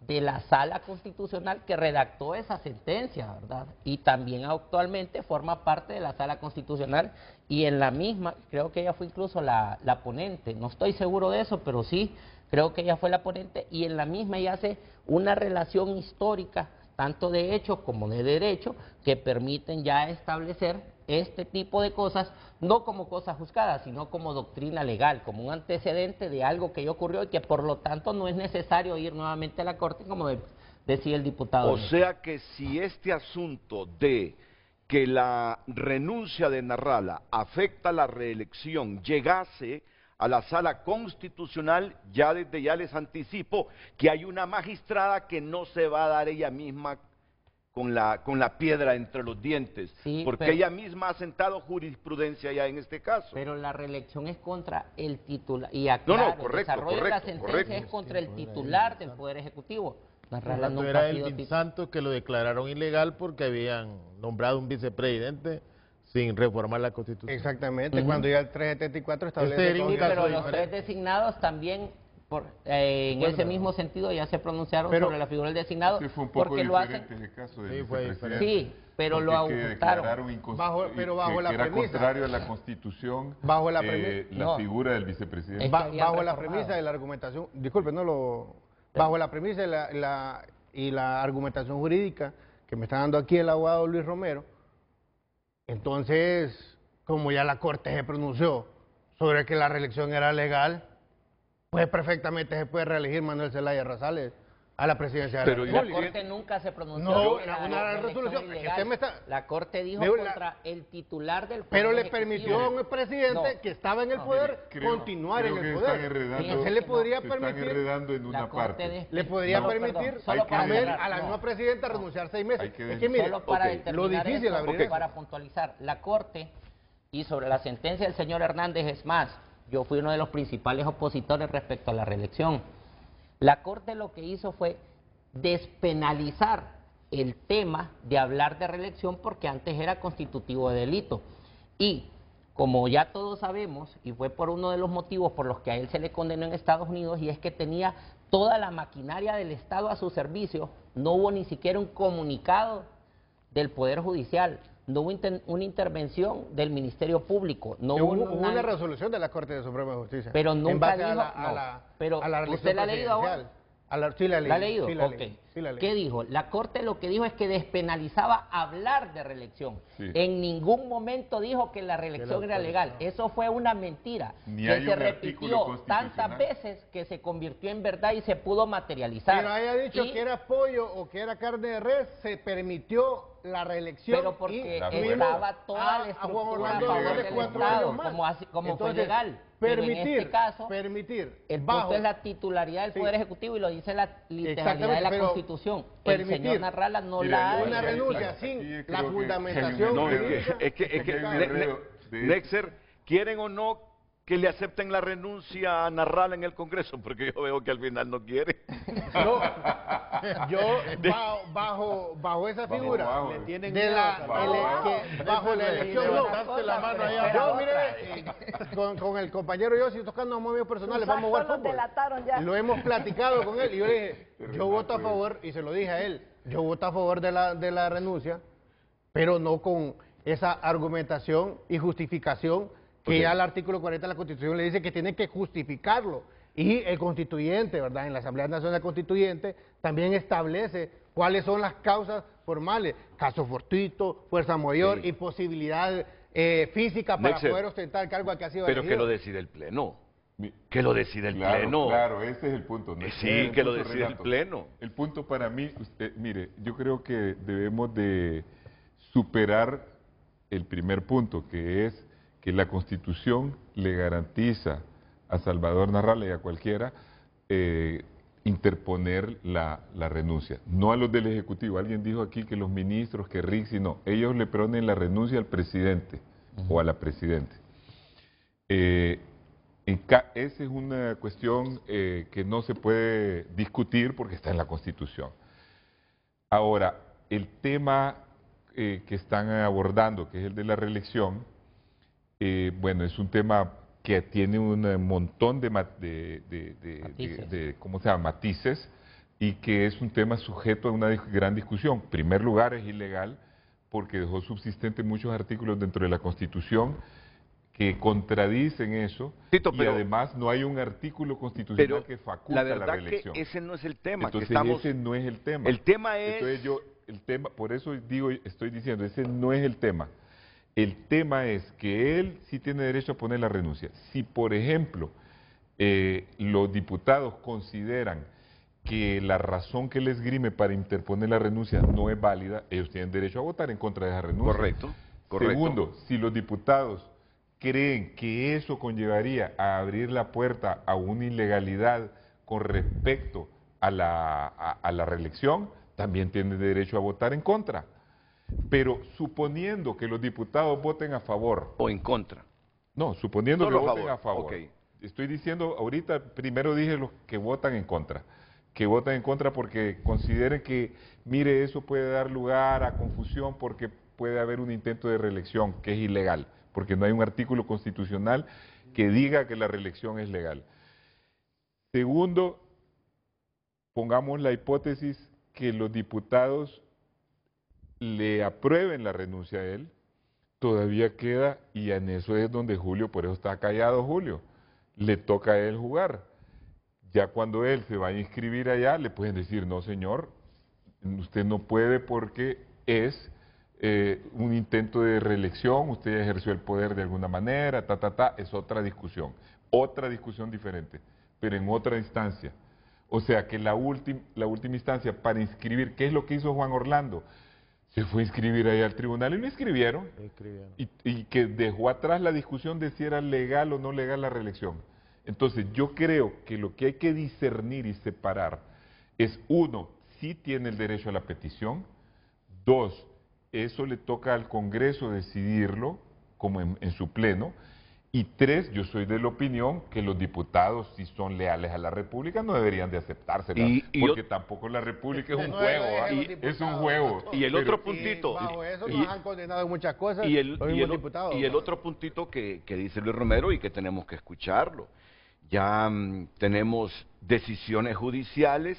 de la Sala Constitucional que redactó esa sentencia, ¿verdad? Y también actualmente forma parte de la Sala Constitucional y en la misma, creo que ella fue incluso la ponente, no estoy seguro de eso, pero sí, creo que ella fue la ponente y en la misma ella hace una relación histórica, tanto de hecho como de derecho, que permiten ya establecer este tipo de cosas, no como cosas juzgadas, sino como doctrina legal, como un antecedente de algo que ya ocurrió y que por lo tanto no es necesario ir nuevamente a la Corte, como decía el diputado. O sea que si este asunto de que la renuncia de Narrala afecta la reelección llegase a la Sala Constitucional, ya desde ya les anticipo que hay una magistrada que no se va a dar ella misma con la piedra entre los dientes, sí, porque ella misma ha sentado jurisprudencia ya en este caso. Pero la reelección es contra el titular, y aclaro, correcto, el desarrollo de la sentencia es contra el titular del Poder Ejecutivo. No era Elvin Santos que lo declararon ilegal porque habían nombrado un vicepresidente sin reformar la Constitución. Exactamente, cuando ya el 374 establece... Sí, pero los tres designados también... en ese mismo sentido ya se pronunciaron sobre la figura del designado, sí, fue un poco porque lo hacen. El caso sí, pero lo ajustaron. Pero bajo la era premisa. Contrario a la Constitución, bajo la premisa, la figura del vicepresidente. Bajo la premisa de la argumentación, disculpe, bajo la premisa y la argumentación jurídica que me está dando aquí el abogado Luis Romero, entonces, como ya la Corte se pronunció sobre que la reelección era legal, pues perfectamente se puede reelegir Manuel Zelaya Rosales a la presidencia de la República. La Corte nunca se pronunció. No, una resolución. La Corte dijo contra el titular del Poder Pero le permitió a un presidente que estaba en el poder continuar en el poder. Se le podría permitir. En una parte. Le podría permitir a la misma presidenta renunciar 6 meses. Es que mire, lo difícil para puntualizar, la Corte y sobre la sentencia del señor Hernández es más. Yo fui uno de los principales opositores respecto a la reelección. La Corte lo que hizo fue despenalizar el tema de hablar de reelección porque antes era constitutivo de delito. Y como ya todos sabemos, y fue por uno de los motivos por los que a él se le condenó en Estados Unidos, y es que tenía toda la maquinaria del Estado a su servicio, no hubo ni siquiera un comunicado del Poder Judicial. No hubo una intervención del Ministerio Público. No hubo una resolución de la Corte de Suprema Justicia. Pero nunca dijo... Pero ¿usted la ha leído ahora? Sí la leí. ¿La ha leído? Sí la leí. ¿Qué dijo? La Corte lo que dijo es que despenalizaba hablar de reelección. Sí. En ningún momento dijo que la reelección era legal. Eso fue una mentira que se repitió tantas veces que se convirtió en verdad y se pudo materializar. Pero haya dicho que era pollo o que era carne de res, se permitió la reelección. Pero porque estaba toda la estructura a favor del Estado, como fue legal. Permitir, pero en este caso, el punto es la titularidad del Poder Ejecutivo y lo dice la literalidad de la Constitución. El señor Narrala no la ha una renuncia sin la fundamentación. No, es que Nexer, ¿quieren o no que le acepten la renuncia a Narrala en el Congreso? Porque yo veo que al final no quiere. No, yo bajo esa figura bajo la elección, yo mire, con el compañero yo, si tocando movidos personales, vamos a jugar fútbol. Lo hemos platicado con él y yo le dije, yo voto a favor, y se lo dije a él, yo voto a favor de la renuncia, pero no con esa argumentación y justificación que ya el artículo 40 de la Constitución le dice que tiene que justificarlo. Y el constituyente, ¿verdad? En la Asamblea Nacional Constituyente también establece cuáles son las causas formales. Caso fortuito, fuerza mayor y posibilidad física para Nexer, poder ostentar el cargo al que ha sido pero elegido. que lo decide el Pleno. Que lo decide el Pleno. Claro, ese es el punto. Sí, que lo decide el Pleno. El punto para mí, mire, yo creo que debemos de superar el primer punto, que es que la Constitución le garantiza a Salvador Narrala y a cualquiera interponer la renuncia, no a los del Ejecutivo. Alguien dijo aquí que los ministros, que Rixi, no, ellos le ponen la renuncia al presidente o a la presidente. Esa es una cuestión que no se puede discutir porque está en la Constitución. Ahora, el tema que están abordando, que es el de la reelección, bueno, es un tema que tiene un montón de ¿cómo se llama? Matices, y que es un tema sujeto a una gran discusión. En primer lugar, es ilegal porque dejó subsistente muchos artículos dentro de la Constitución que contradicen eso, Tito, y además no hay un artículo constitucional que faculta la reelección. Que ese no es el tema. Entonces, que estamos... ese no es el tema. El tema es... Entonces por eso estoy diciendo, ese no es el tema. El tema es que él sí tiene derecho a poner la renuncia. Si, por ejemplo, los diputados consideran que la razón que les esgrime para interponer la renuncia no es válida, ellos tienen derecho a votar en contra de esa renuncia. Correcto. Segundo, si los diputados creen que eso conllevaría a abrir la puerta a una ilegalidad con respecto a la reelección, también tienen derecho a votar en contra. Pero suponiendo que los diputados voten a favor. O en contra. No, suponiendo que voten a favor. Okay. Estoy diciendo, ahorita primero dije los que votan en contra. Que votan en contra porque consideren que, mire, eso puede dar lugar a confusión porque puede haber un intento de reelección que es ilegal, porque no hay un artículo constitucional que diga que la reelección es legal. Segundo, pongamos la hipótesis que los diputados le aprueben la renuncia a él, todavía queda, y en eso es donde Julio, por eso está callado Julio, le toca a él jugar. Ya cuando él se va a inscribir allá, le pueden decir, no señor, usted no puede porque es un intento de reelección, usted ejerció el poder de alguna manera, es otra discusión diferente, pero en otra instancia. O sea que la última instancia para inscribir, ¿qué es lo que hizo Juan Orlando? Se fue a inscribir ahí al tribunal y lo inscribieron. Y que dejó atrás la discusión de si era legal o no legal la reelección. Entonces yo creo que lo que hay que discernir y separar es, uno, sí tiene el derecho a la petición, dos, eso le toca al Congreso decidirlo, como en su pleno, y tres, yo soy de la opinión que los diputados, si son leales a la República, no deberían de aceptársela, porque tampoco la República es un juego, es un juego. Y el otro puntito... Bajo eso nos han condenado muchas cosas y el diputados. Y el otro puntito que dice Luis Romero y que tenemos que escucharlo. Ya tenemos decisiones judiciales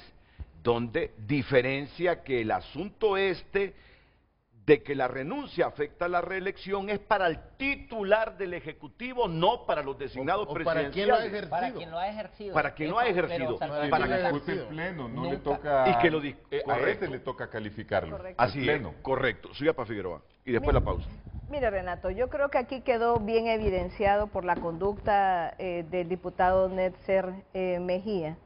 donde diferencia que el asunto de que la renuncia afecta a la reelección es para el titular del Ejecutivo, no para los designados presidenciales. Para quien lo ha ejercido. Para quien lo ha ejercido. Para que discute el pleno, no le toca... Y que lo a ese le toca calificarlo. Así es, correcto. Siga para Figueroa. Y después la pausa. Mire, Renato, yo creo que aquí quedó bien evidenciado por la conducta del diputado Netzer Mejía,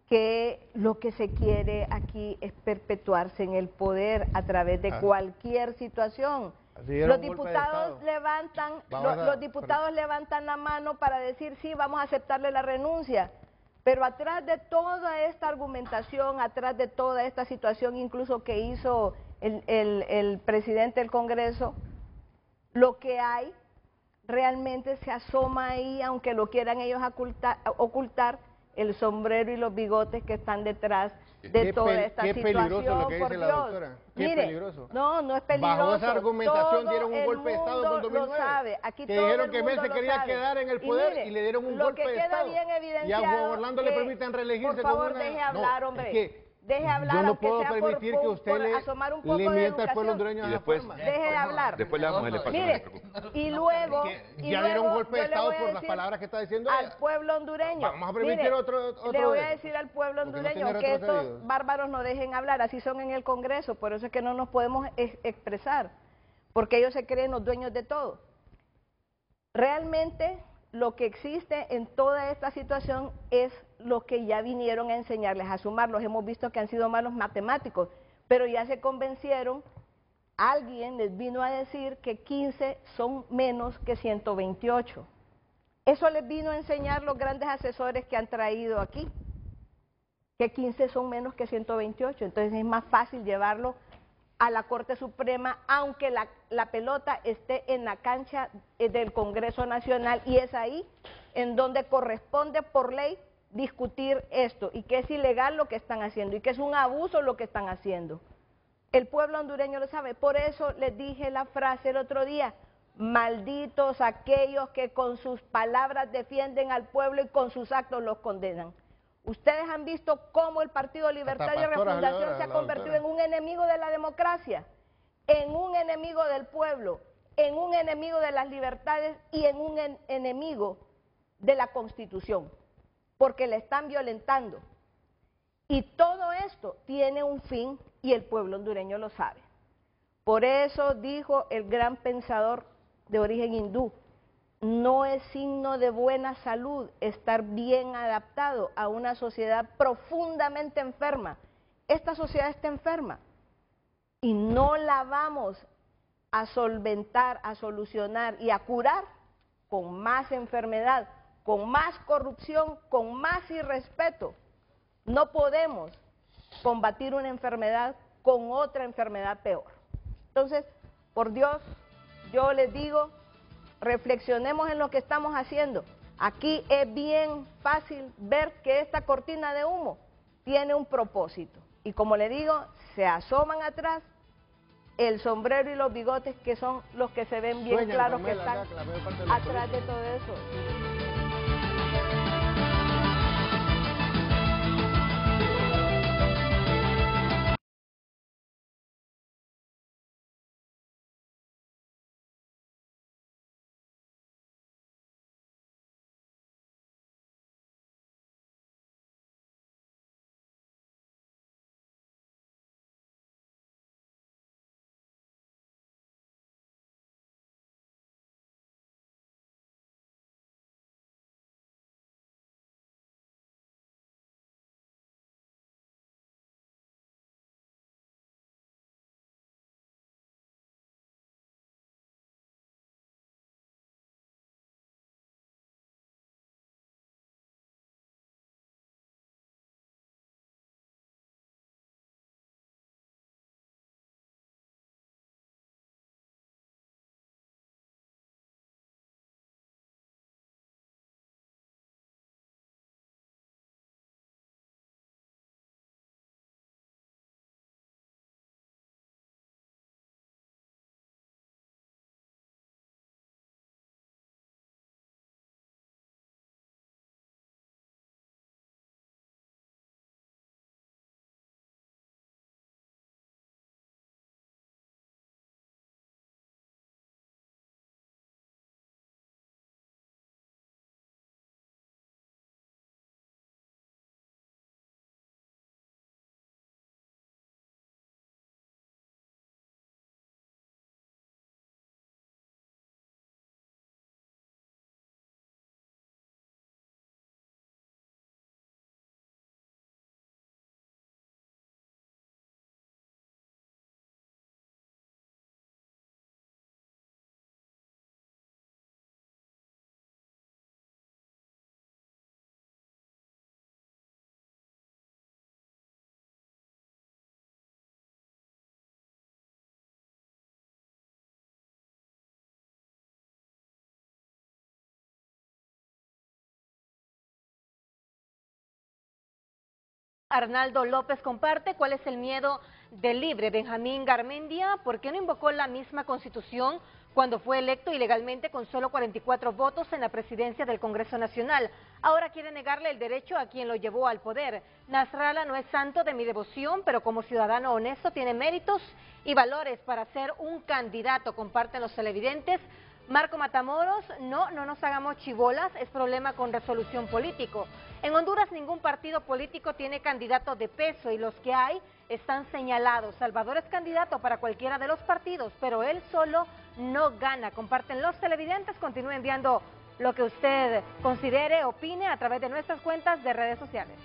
que lo que se quiere aquí es perpetuarse en el poder a través de cualquier situación. Los diputados levantan la mano para decir sí, vamos a aceptarle la renuncia, pero atrás de toda esta argumentación, atrás de toda esta situación incluso que hizo el presidente del Congreso, lo que hay realmente se asoma ahí, aunque lo quieran ellos ocultar, el sombrero y los bigotes que están detrás de toda esta situación. Qué peligroso lo que dice la doctora. Qué peligroso. No es peligroso. Bajo esa argumentación todo dieron un golpe de Estado con 2009. Lo sabe. Aquí que todo dijeron el que mundo Mel se quería quedar en el poder y le dieron un golpe de Estado. Lo que queda bien evidenciado. Y a Juan Orlando le permiten reelegirse. Por favor, deje hablar, hombre. Deje hablar, yo no aunque puedo sea permitir que usted asomar un poco le de mienta al educación. pueblo hondureño. Y después, deje de hablar. Después le damos el espacio. Mire, y luego... ya dieron un golpe de Estado por las palabras que está diciendo al ella. pueblo hondureño. Vamos a permitir otro le voy a decir al pueblo hondureño no que estos bárbaros no dejen hablar. Así son en el Congreso, por eso es que no nos podemos expresar, porque ellos se creen los dueños de todo. Realmente lo que existe en toda esta situación es lo que ya vinieron a enseñarles a sumar. Los hemos visto que han sido malos matemáticos, pero ya se convencieron. Alguien les vino a decir que 15 son menos que 128. Eso les vino a enseñar los grandes asesores que han traído aquí, que 15 son menos que 128. Entonces es más fácil llevarlo a la Corte Suprema, aunque la pelota esté en la cancha del Congreso Nacional, y es ahí en donde corresponde por ley discutir esto, y que es ilegal lo que están haciendo, y que es un abuso lo que están haciendo. El pueblo hondureño lo sabe, por eso les dije la frase el otro día: malditos aquellos que con sus palabras defienden al pueblo y con sus actos los condenan. Ustedes han visto cómo el Partido Libertario de Refundación se ha convertido en un enemigo de la democracia, en un enemigo del pueblo, en un enemigo de las libertades y en un enemigo de la Constitución, porque le están violentando. Y todo esto tiene un fin y el pueblo hondureño lo sabe. Por eso dijo el gran pensador de origen hindú, no es signo de buena salud estar bien adaptado a una sociedad profundamente enferma. Esta sociedad está enferma y no la vamos a solventar, a solucionar y a curar con más enfermedad, con más corrupción, con más irrespeto. No podemos combatir una enfermedad con otra enfermedad peor. Entonces, por Dios, yo les digo, reflexionemos en lo que estamos haciendo. Aquí es bien fácil ver que esta cortina de humo tiene un propósito. Y como le digo, se asoman atrás el sombrero y los bigotes, que son los que se ven bien claros que están atrás de todo eso. Arnaldo López comparte cuál es el miedo del libre Benjamín Garmendia, por qué no invocó la misma Constitución cuando fue electo ilegalmente con solo 44 votos en la presidencia del Congreso Nacional. Ahora quiere negarle el derecho a quien lo llevó al poder. Nasrallah no es santo de mi devoción, pero como ciudadano honesto tiene méritos y valores para ser un candidato, comparten los televidentes. Marco Matamoros, no nos hagamos chibolas, es problema con resolución político. En Honduras ningún partido político tiene candidato de peso y los que hay están señalados. Salvador es candidato para cualquiera de los partidos, pero él solo no gana. Comparten los televidentes, continúe enviando lo que usted considere, opine a través de nuestras cuentas de redes sociales.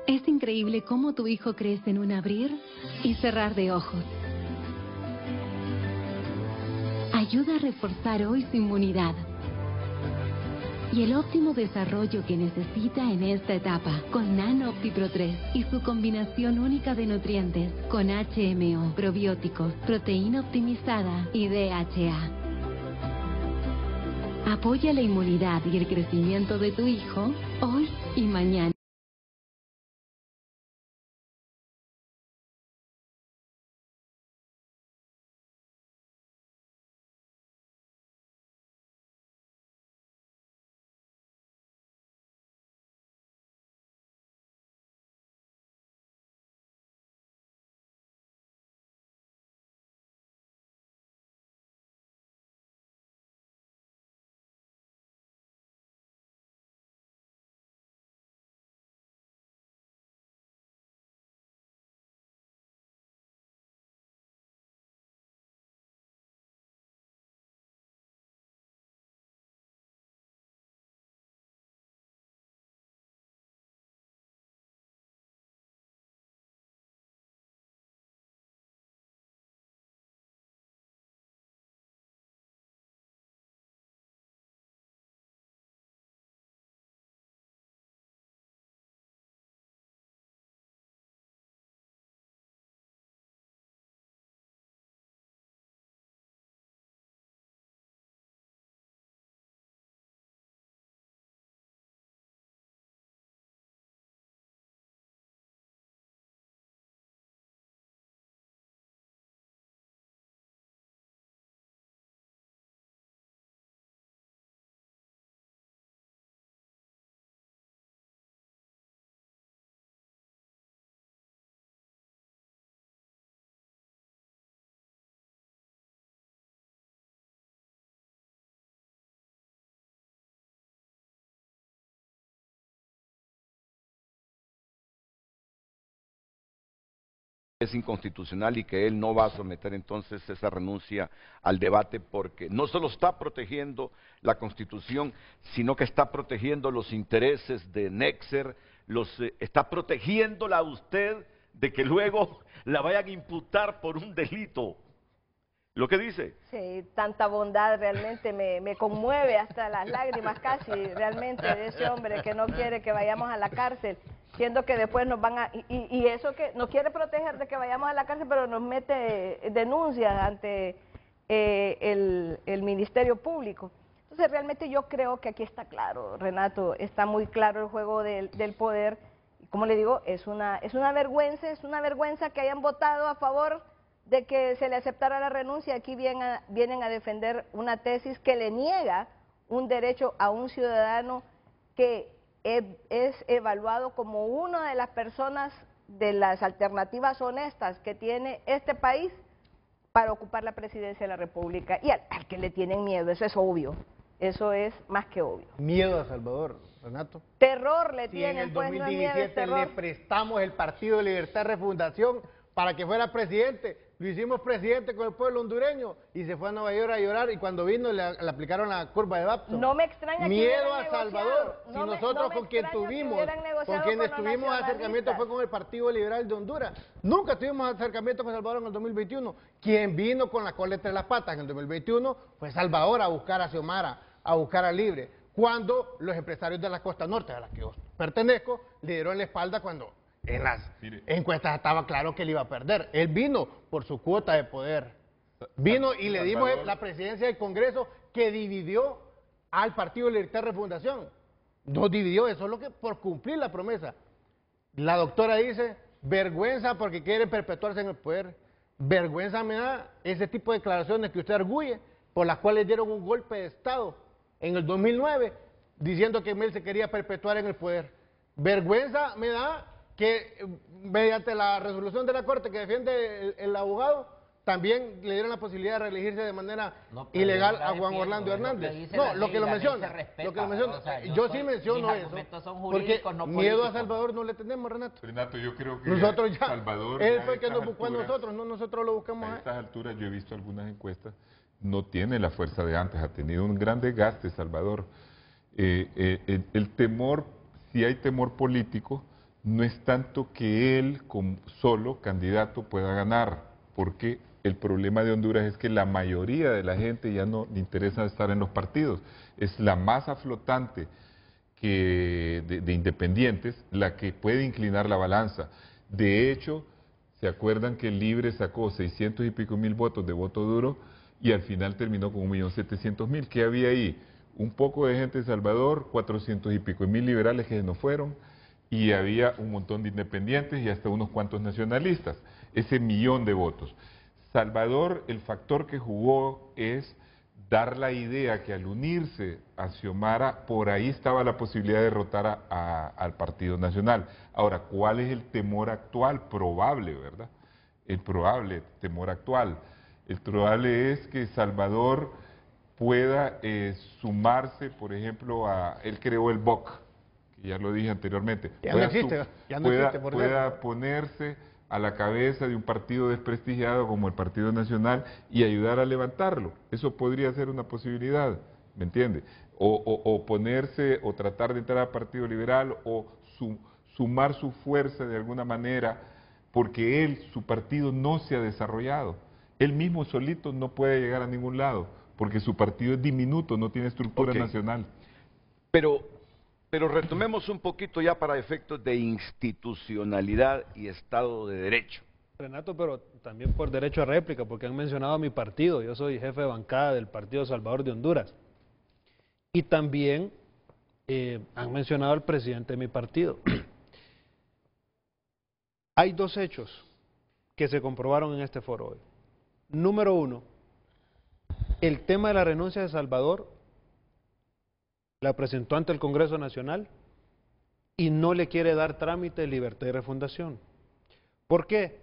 Es increíble cómo tu hijo crece en un abrir y cerrar de ojos. Ayuda a reforzar hoy su inmunidad y el óptimo desarrollo que necesita en esta etapa con Nano OptiPro 3 y su combinación única de nutrientes con HMO, probióticos, proteína optimizada y DHA. Apoya la inmunidad y el crecimiento de tu hijo hoy y mañana. es inconstitucional y que él no va a someter entonces esa renuncia al debate porque no solo está protegiendo la Constitución, sino que está protegiendo los intereses de Nexer, está protegiéndola a usted de que luego la vayan a imputar por un delito. ¿Lo que dice? Sí, tanta bondad realmente me conmueve hasta las lágrimas casi, realmente, de ese hombre que no quiere que vayamos a la cárcel, siendo que después nos van a... Y eso que nos quiere proteger de que vayamos a la cárcel, pero nos mete denuncias ante el Ministerio Público. Entonces realmente yo creo que aquí está claro, Renato, está muy claro el juego del poder. Y como le digo, es una vergüenza que hayan votado a favor de que se le aceptara la renuncia. Aquí vienen a defender una tesis que le niega un derecho a un ciudadano que es evaluado como una de las personas de las alternativas honestas que tiene este país para ocupar la presidencia de la República. Y al que le tienen miedo, eso es obvio, eso es más que obvio. Miedo a Salvador, Renato. Terror le tienen, en el pues no es miedo, es 2017 terror. le prestamos el Partido de Libertad Refundación para que fuera presidente. Lo hicimos presidente con el pueblo hondureño y se fue a Nueva York a llorar y cuando vino le aplicaron la curva de Babson. No me extraña miedo que a Salvador. No si me, nosotros no me con quien tuvimos, con quien estuvimos acercamiento fue con el Partido Liberal de Honduras. Nunca tuvimos acercamiento con Salvador en el 2021. Quien vino con la cola entre las patas en el 2021 fue Salvador a buscar a Xiomara, a buscar a Libre. Cuando los empresarios de la costa norte, a las que yo pertenezco, le dieron la espalda cuando en las encuestas estaba claro que él iba a perder. Él vino por su cuota de poder. Vino y le dimos la presidencia del Congreso que dividió al Partido de Libertad Refundación. Nos dividió, eso es lo que por cumplir la promesa. La doctora dice, vergüenza porque quieren perpetuarse en el poder. Vergüenza me da ese tipo de declaraciones que usted arguye, por las cuales dieron un golpe de Estado en el 2009, diciendo que él se quería perpetuar en el poder. Vergüenza me da que mediante la resolución de la Corte que defiende el abogado, también le dieron la posibilidad de reelegirse de manera ilegal a Juan Orlando Hernández. No, lo que lo menciona, yo sí menciono eso, porque miedo a Salvador no le tenemos, Renato. Renato, yo creo que nosotros ya, Salvador, él fue el que nos buscó a nosotros, no nosotros lo buscamos a estas alturas. Yo he visto algunas encuestas, no tiene la fuerza de antes, ha tenido un gran desgaste Salvador. El temor, si hay temor político, no es tanto que él como solo candidato pueda ganar, porque el problema de Honduras es que la mayoría de la gente ya no le interesa estar en los partidos. Es la masa flotante de independientes la que puede inclinar la balanza. De hecho, ¿se acuerdan que el Libre sacó 600 y pico mil votos de voto duro y al final terminó con 1.700.000? ¿Qué había ahí? Un poco de gente de Salvador, 400 y pico mil liberales que no fueron, y había un montón de independientes y hasta unos cuantos nacionalistas. Ese millón de votos. Salvador, el factor que jugó es dar la idea que al unirse a Xiomara, por ahí estaba la posibilidad de derrotar al Partido Nacional. Ahora, ¿cuál es el temor actual? Probable, ¿verdad? El probable temor actual. El probable es que Salvador pueda sumarse, por ejemplo, él creó el BOC, que ya lo dije anteriormente. Ya no existe, pueda ponerse a la cabeza de un partido desprestigiado como el Partido Nacional y ayudar a levantarlo. Eso podría ser una posibilidad, ¿me entiende? O ponerse, o tratar de entrar al Partido Liberal, o sumar su fuerza de alguna manera, porque su partido no se ha desarrollado. Él mismo solito no puede llegar a ningún lado, porque su partido es diminuto, no tiene estructura nacional. Pero retomemos un poquito ya para efectos de institucionalidad y Estado de Derecho. Renato, pero también por derecho a réplica, porque han mencionado a mi partido. Yo soy jefe de bancada del Partido Salvador de Honduras. Y también han mencionado al presidente de mi partido. Hay dos hechos que se comprobaron en este foro hoy. Número uno, el tema de la renuncia de Salvador la presentó ante el Congreso Nacional y no le quiere dar trámite de libertad y refundación. ¿Por qué?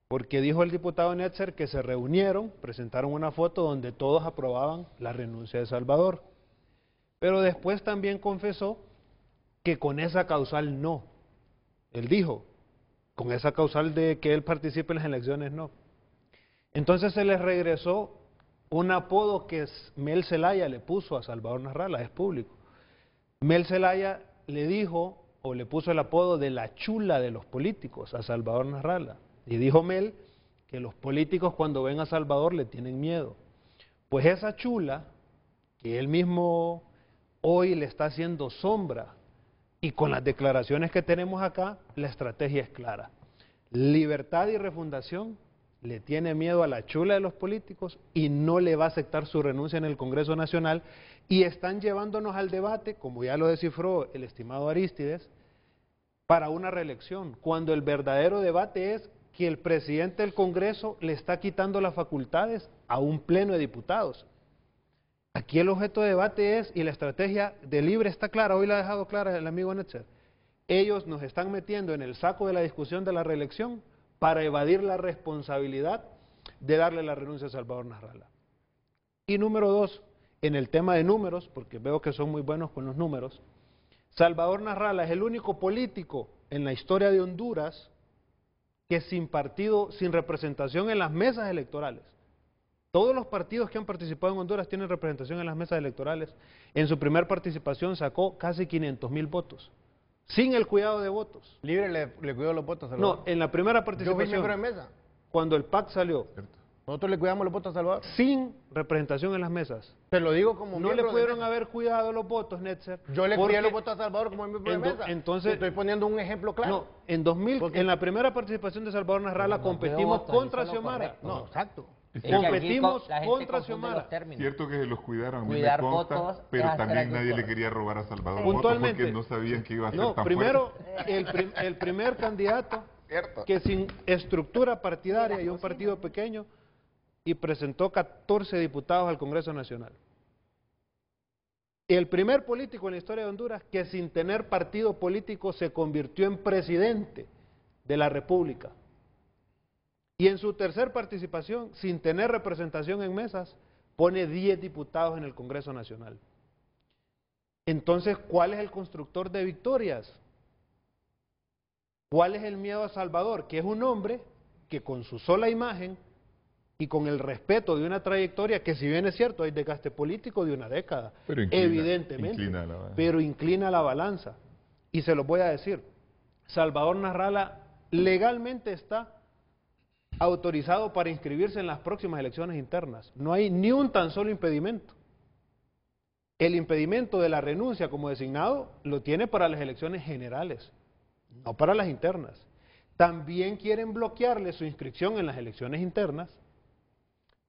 Porque dijo el diputado Netzer que se reunieron, presentaron una foto donde todos aprobaban la renuncia de Salvador. Pero después también confesó que con esa causal no. Él dijo, con esa causal de que él participe en las elecciones, no. Entonces se les regresó un apodo que Mel Zelaya le puso a Salvador Narrala, es público. Mel Zelaya le dijo, o le puso el apodo de la chula de los políticos a Salvador Narrala. Y dijo Mel que los políticos cuando ven a Salvador le tienen miedo. Pues esa chula, que él mismo hoy le está haciendo sombra, y con las declaraciones que tenemos acá, la estrategia es clara. Libertad y Refundación le tiene miedo a la chula de los políticos y no le va a aceptar su renuncia en el Congreso Nacional, y están llevándonos al debate, como ya lo descifró el estimado Arístides, para una reelección, cuando el verdadero debate es que el presidente del Congreso le está quitando las facultades a un pleno de diputados. Aquí el objeto de debate es, y la estrategia de Libre está clara, hoy la ha dejado clara el amigo Netzer, ellos nos están metiendo en el saco de la discusión de la reelección para evadir la responsabilidad de darle la renuncia a Salvador Narrala. Y número dos, en el tema de números, porque veo que son muy buenos con los números, Salvador Narrala es el único político en la historia de Honduras que sin partido, sin representación en las mesas electorales. Todos los partidos que han participado en Honduras tienen representación en las mesas electorales. En su primer participación sacó casi 500,000 votos, sin el cuidado de votos. ¿Libre le cuidó los votos a Salvador? No, en la primera participación. Yo fui miembro de mesa. Cuando el PAC salió. Nosotros le cuidamos los votos a Salvador. Sin representación en las mesas. Te lo digo como no le pudieron haber cuidado los votos, Netzer. Yo le cuidé los votos a Salvador como miembro de mesa. Entonces, estoy poniendo un ejemplo claro. No, en la primera participación de Salvador Narrala competimos contra Xiomara. No, exacto. Competimos contra Xiomara. Cierto que se los cuidaron, Cuidar me consta, votos, pero también nadie le quería robar a Salvador votos porque no sabían que iba a ser tan primero, fuerte. el primer candidato que sin estructura partidaria y un partido pequeño, y presentó 14 diputados al Congreso Nacional. El primer político en la historia de Honduras que sin tener partido político se convirtió en presidente de la República. Y en su tercer participación, sin tener representación en mesas, pone 10 diputados en el Congreso Nacional. Entonces, ¿cuál es el constructor de victorias? ¿Cuál es el miedo a Salvador? Que es un hombre que con su sola imagen y con el respeto de una trayectoria, que si bien es cierto, hay desgaste político de una década, pero evidentemente, pero inclina la balanza. Y se lo voy a decir, Salvador Narrala legalmente está autorizado para inscribirse en las próximas elecciones internas. No hay ni un tan solo impedimento. El impedimento de la renuncia como designado lo tiene para las elecciones generales, no para las internas. También quieren bloquearle su inscripción en las elecciones internas,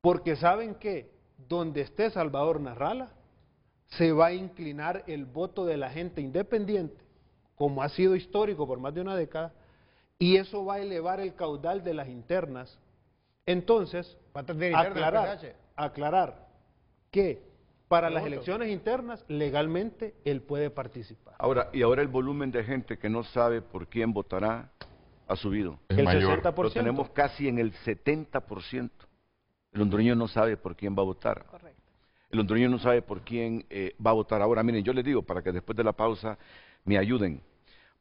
porque saben que donde esté Salvador Narrala, se va a inclinar el voto de la gente independiente, como ha sido histórico por más de una década, y eso va a elevar el caudal de las internas. Entonces, aclarar que para las elecciones internas, legalmente, él puede participar. Ahora el volumen de gente que no sabe por quién votará ha subido. El 60%. Lo tenemos casi en el 70%. El hondureño no sabe por quién va a votar. Correcto. El hondureño no sabe por quién va a votar. Ahora, miren, yo les digo, para que después de la pausa me ayuden.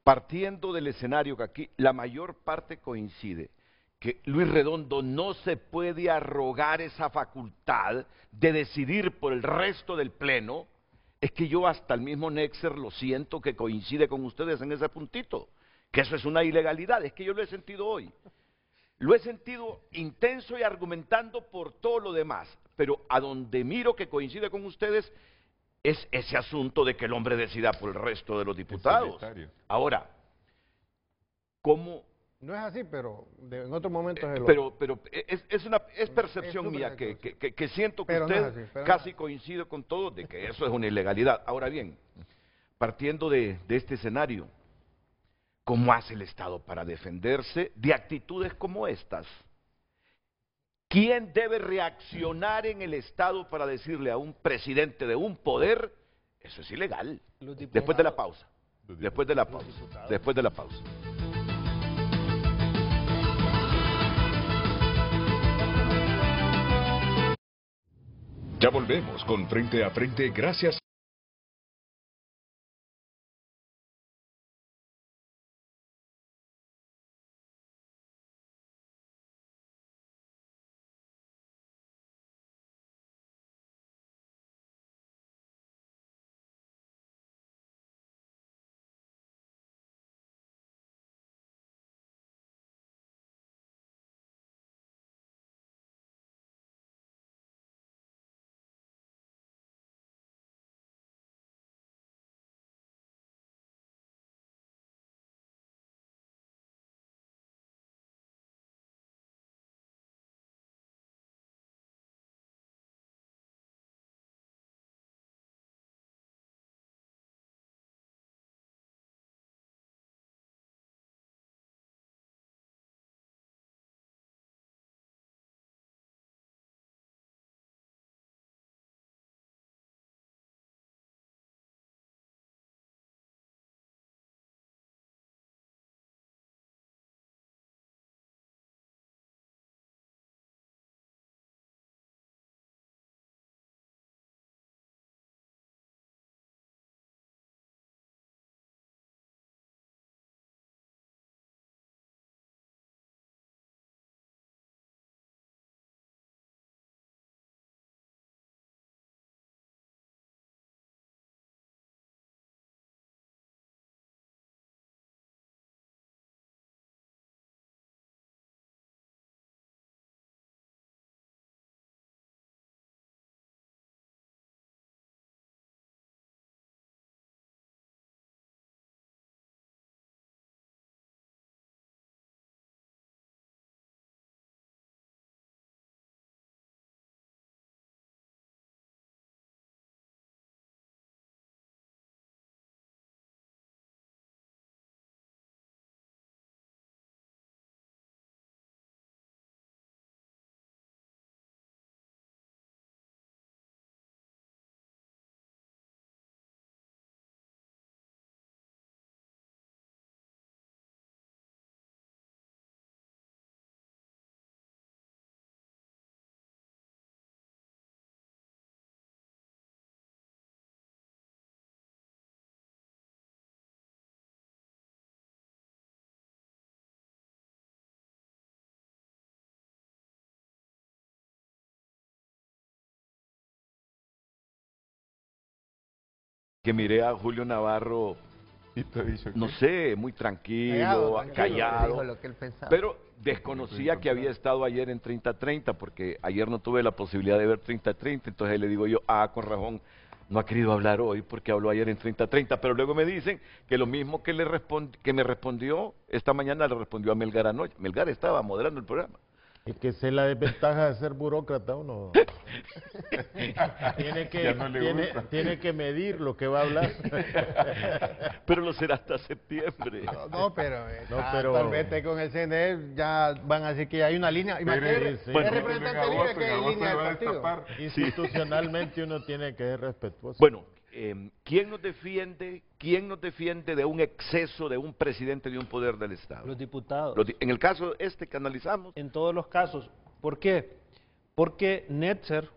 Partiendo del escenario que aquí la mayor parte coincide, que Luis Redondo no se puede arrogar esa facultad de decidir por el resto del pleno, es que yo hasta el mismo Netzer lo siento que coincide con ustedes en ese puntito, que eso es una ilegalidad, es que yo lo he sentido hoy. Lo he sentido intenso y argumentando por todo lo demás, pero a donde miro que coincide con ustedes es ese asunto de que el hombre decida por el resto de los diputados. Ahora, ¿cómo? No es así, pero en otros momentos es percepción mía que siento que usted casi coincide con todo de que eso es una ilegalidad. Ahora bien, partiendo de este escenario, ¿cómo hace el Estado para defenderse de actitudes como estas? ¿Quién debe reaccionar en el Estado para decirle a un presidente de un poder, eso es ilegal? Después de la pausa. Después de la pausa. Después de la pausa. Ya volvemos con Frente a Frente, gracias. que miré a Julio Navarro, no sé, muy tranquilo, callado, dijo lo que él pensaba. pero desconocía que había estado ayer en 30-30, porque ayer no tuve la posibilidad de ver 30-30, entonces le digo yo, con razón, no ha querido hablar hoy porque habló ayer en 30-30, pero luego me dicen que lo mismo que me respondió esta mañana le respondió a Melgar anoche. Melgar estaba moderando el programa. Y que sé la desventaja de ser burócrata uno. tiene que medir lo que va a hablar. Pero lo será hasta septiembre. Pero tal vez con el CNE ya van a decir que hay una línea. Imagínate, el representante libre que hay línea del partido. Institucionalmente uno tiene que ser respetuoso. Bueno, ¿quién nos defiende de un exceso de un presidente de un poder del Estado? Los diputados. En el caso que analizamos. En todos los casos. ¿Por qué? Porque Netzer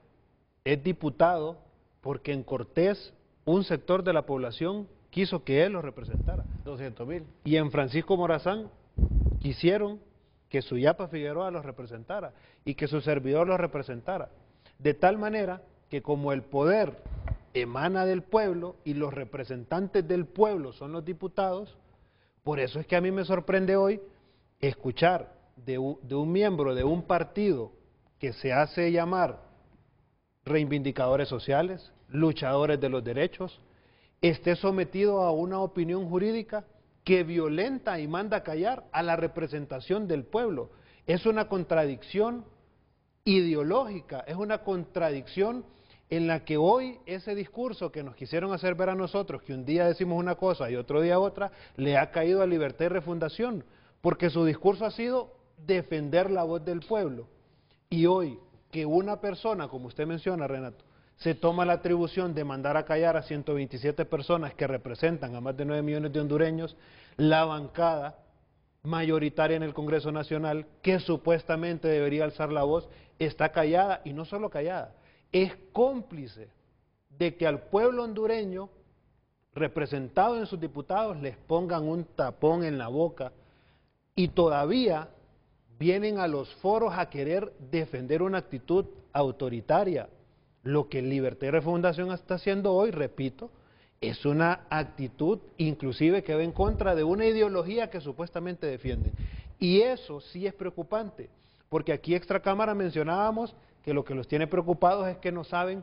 es diputado porque en Cortés un sector de la población quiso que él lo representara. 200,000. Y en Francisco Morazán quisieron que Suyapa Figueroa los representara y que su servidor los representara. De tal manera que como el poder emana del pueblo y los representantes del pueblo son los diputados, por eso es que a mí me sorprende hoy escuchar de un miembro de un partido que se hace llamar reivindicadores sociales, luchadores de los derechos, esté sometido a una opinión jurídica que violenta y manda callar a la representación del pueblo. Es una contradicción ideológica, es una contradicción en la que hoy ese discurso que nos quisieron hacer ver a nosotros, que un día decimos una cosa y otro día otra, le ha caído a Libertad y Refundación, porque su discurso ha sido defender la voz del pueblo. Y hoy, que una persona, como usted menciona, Renato, se toma la atribución de mandar a callar a 127 personas que representan a más de 9 millones de hondureños, la bancada mayoritaria en el Congreso Nacional, que supuestamente debería alzar la voz, está callada, y no solo callada, es cómplice de que al pueblo hondureño, representado en sus diputados, les pongan un tapón en la boca y todavía vienen a los foros a querer defender una actitud autoritaria. Lo que Libertad y Refundación está haciendo hoy, repito, es una actitud inclusive que va en contra de una ideología que supuestamente defienden. Y eso sí es preocupante, porque aquí extracámara mencionábamos que lo que los tiene preocupados es que no saben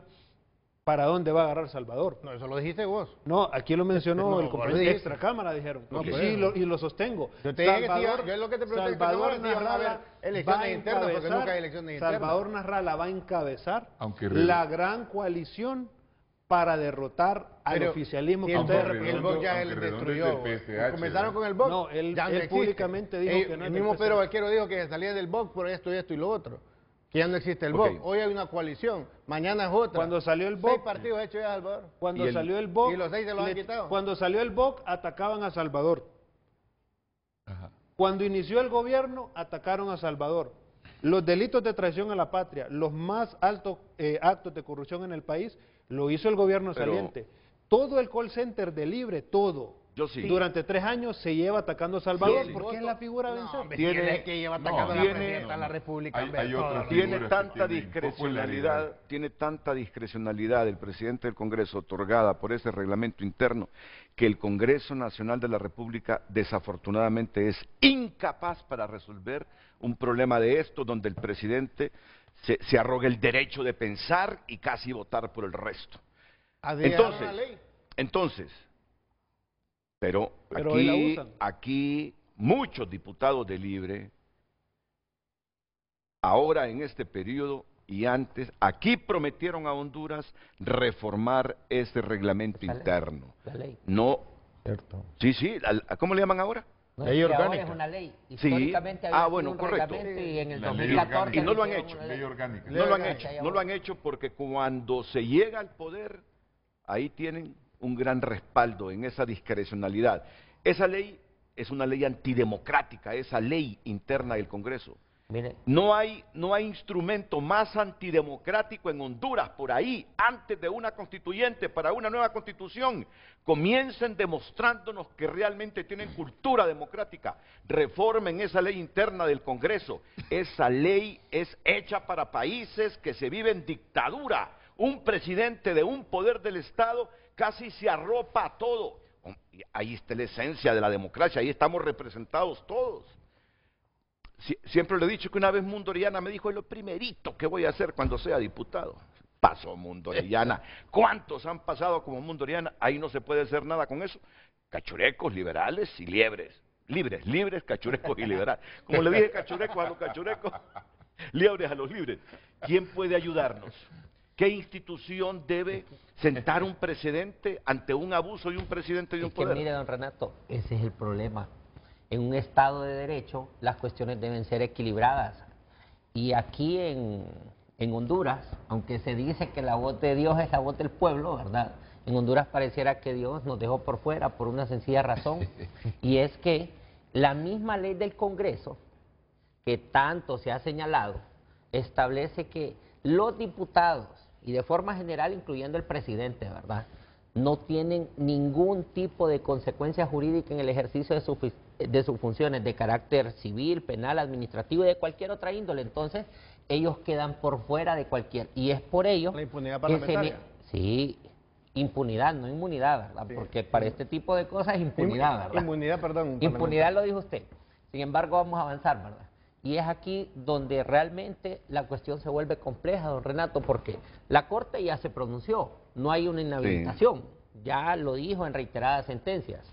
para dónde va a agarrar Salvador. No, eso lo dijiste vos. No, aquí lo mencionó no, el compañero de extracámara, dijeron. No, sí, y lo sostengo. Yo te dije que yo es lo que te pregunté, Salvador que no van a haber elecciones internas, porque nunca hay elecciones internas. Salvador Narrala va a encabezar la gran coalición para derrotar al oficialismo que ustedes representan. El BOC ya él destruyó. Comenzaron con el BOC. No, él públicamente dijo que no es el mismo Pedro Vaquero dijo que salía del BOC por esto y lo otro. Que ya no existe el BOC. Hoy hay una coalición, mañana es otra. Cuando salió el BOC, 6 partidos hechos ya, Salvador. Cuando salió el BOC, y los 6 se los han quitado. Cuando salió el BOC, atacaban a Salvador. Ajá. Cuando inició el gobierno, atacaron a Salvador. Los delitos de traición a la patria, los más altos actos de corrupción en el país, lo hizo el gobierno saliente. Todo el call center de Libre, todo. Yo sí. Durante 3 años se lleva atacando a Salvador porque es la figura a vencer. Tiene que lleva atacando a la presidenta de la República. Tiene tanta discrecionalidad, el presidente del Congreso otorgada por ese reglamento interno, que el Congreso Nacional de la República desafortunadamente es incapaz para resolver un problema de esto, donde el presidente se arroga el derecho de pensar y casi votar por el resto. Entonces, pero aquí muchos diputados de Libre, ahora en este periodo y antes, aquí prometieron a Honduras reformar ese reglamento interno. La ley. No. Cierto. Sí, ¿cómo le llaman ahora? No, ley orgánica. ahora es una ley. Históricamente había sido un reglamento y en el 2014 y no lo han hecho. Ley orgánica. No lo han hecho porque cuando se llega al poder, ahí tienen un gran respaldo en esa discrecionalidad. Esa ley es una ley antidemocrática, esa ley interna del Congreso. Mire. No hay instrumento más antidemocrático en Honduras, por ahí, antes de una constituyente, para una nueva constitución. Comiencen demostrándonos que realmente tienen cultura democrática. Reformen esa ley interna del Congreso. Esa ley es hecha para países que se viven dictadura. un presidente de un poder del Estado casi se arropa a todo. Ahí está la esencia de la democracia, ahí estamos representados todos. Siempre le he dicho que una vez Mundo Orellana me dijo, es lo primerito que voy a hacer cuando sea diputado. Pasó Mundo Orellana. ¿Cuántos han pasado como Mundo Orellana? Ahí no se puede hacer nada con eso. Cachurecos, liberales y liebres. Libres, cachurecos y liberales. Como le dije cachurecos a los cachurecos, liebres a los libres. ¿Quién puede ayudarnos? ¿Qué institución debe sentar un precedente ante un abuso de un presidente de un poder? Mire, don Renato, ese es el problema. En un Estado de Derecho, las cuestiones deben ser equilibradas. Y aquí en Honduras, aunque se dice que la voz de Dios es la voz del pueblo, ¿verdad? En Honduras pareciera que Dios nos dejó por fuera por una sencilla razón, y es que la misma ley del Congreso, que tanto se ha señalado, establece que los diputados, y de forma general incluyendo el presidente, ¿verdad?, no tienen ningún tipo de consecuencia jurídica en el ejercicio de sus funciones de carácter civil, penal, administrativo y de cualquier otra índole. Entonces, ellos quedan por fuera de cualquier... Y es por ello... La impunidad parlamentaria. Sí, impunidad, no inmunidad, ¿verdad? Sí. Porque para este tipo de cosas es impunidad, ¿verdad? Inmunidad, perdón. Impunidad lo dijo usted. Sin embargo, vamos a avanzar, ¿verdad? Y es aquí donde realmente la cuestión se vuelve compleja, don Renato, porque la Corte ya se pronunció, no hay una inhabilitación, ya lo dijo en reiteradas sentencias.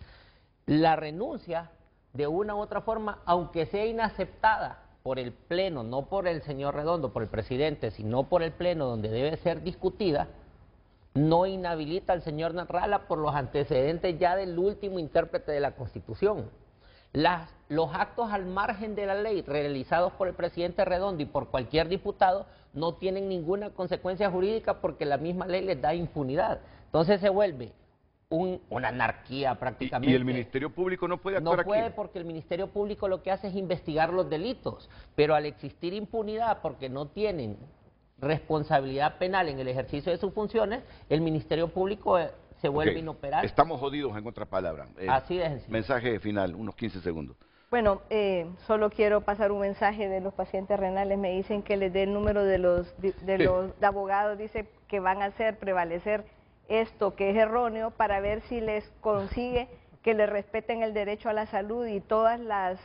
La renuncia, de una u otra forma, aunque sea inaceptada por el Pleno, no por el señor Redondo, por el presidente, sino por el Pleno, donde debe ser discutida, no inhabilita al señor Nasrallah por los antecedentes ya del último intérprete de la Constitución. Los actos al margen de la ley realizados por el presidente Redondo y por cualquier diputado no tienen ninguna consecuencia jurídica porque la misma ley les da impunidad. Entonces se vuelve una anarquía prácticamente. ¿Y el Ministerio Público no puede actuar aquí? No puede, porque el Ministerio Público lo que hace es investigar los delitos, pero al existir impunidad porque no tienen responsabilidad penal en el ejercicio de sus funciones, el Ministerio Público se vuelve inoperante. Estamos jodidos, en otras palabras. Así es. Mensaje final, unos 15 segundos. Bueno, solo quiero pasar un mensaje de los pacientes renales. Me dicen que les dé el número de los abogados, dice que van a hacer prevalecer esto que es erróneo para ver si les consigue que le respeten el derecho a la salud y todas las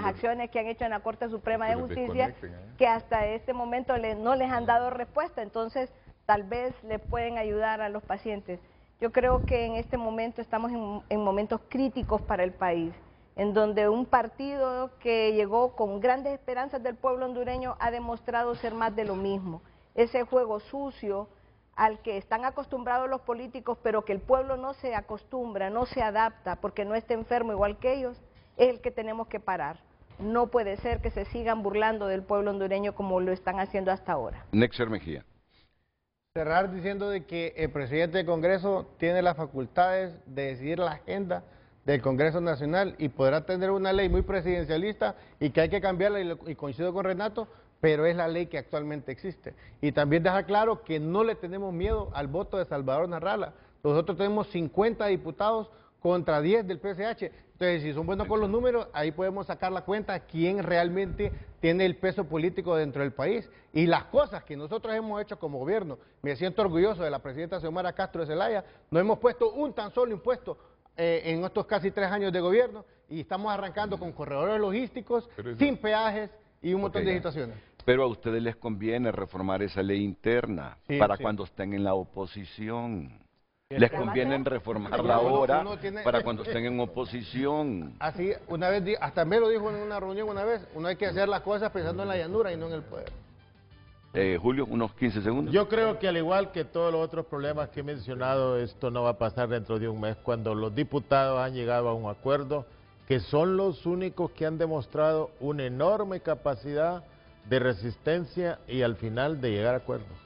acciones que han hecho en la Corte Suprema de Justicia, que hasta este momento no les han dado respuesta. Entonces, tal vez le pueden ayudar a los pacientes. Yo creo que en este momento estamos en momentos críticos para el país, en donde un partido que llegó con grandes esperanzas del pueblo hondureño ha demostrado ser más de lo mismo. Ese juego sucio al que están acostumbrados los políticos, pero que el pueblo no se acostumbra, no se adapta, porque no está enfermo igual que ellos, es el que tenemos que parar. No puede ser que se sigan burlando del pueblo hondureño como lo están haciendo hasta ahora. Nexer Mejía. Cerrar diciendo de que el presidente del Congreso tiene las facultades de decidir la agenda del Congreso Nacional y podrá tener una ley muy presidencialista y que hay que cambiarla, y coincido con Renato, pero es la ley que actualmente existe. Y también dejar claro que no le tenemos miedo al voto de Salvador Nasrallah. Nosotros tenemos 50 diputados contra 10 del PSH. Entonces, si son buenos con los números, ahí podemos sacar la cuenta quién realmente tiene el peso político dentro del país. Y las cosas que nosotros hemos hecho como gobierno, me siento orgulloso de la presidenta Xiomara Castro de Zelaya, no hemos puesto un tan solo impuesto en estos casi 3 años de gobierno, y estamos arrancando con corredores logísticos, sin peajes y un montón de situaciones. Pero a ustedes les conviene reformar esa ley interna para cuando estén en la oposición. Les conviene reformarla ahora para cuando estén en oposición. Así, una vez, hasta me lo dijo en una reunión una vez, uno hay que hacer las cosas pensando en la llanura y no en el poder. Julio, unos 15 segundos. Yo creo que al igual que todos los otros problemas que he mencionado, esto no va a pasar dentro de un mes, cuando los diputados han llegado a un acuerdo, que son los únicos que han demostrado una enorme capacidad de resistencia y al final de llegar a acuerdos.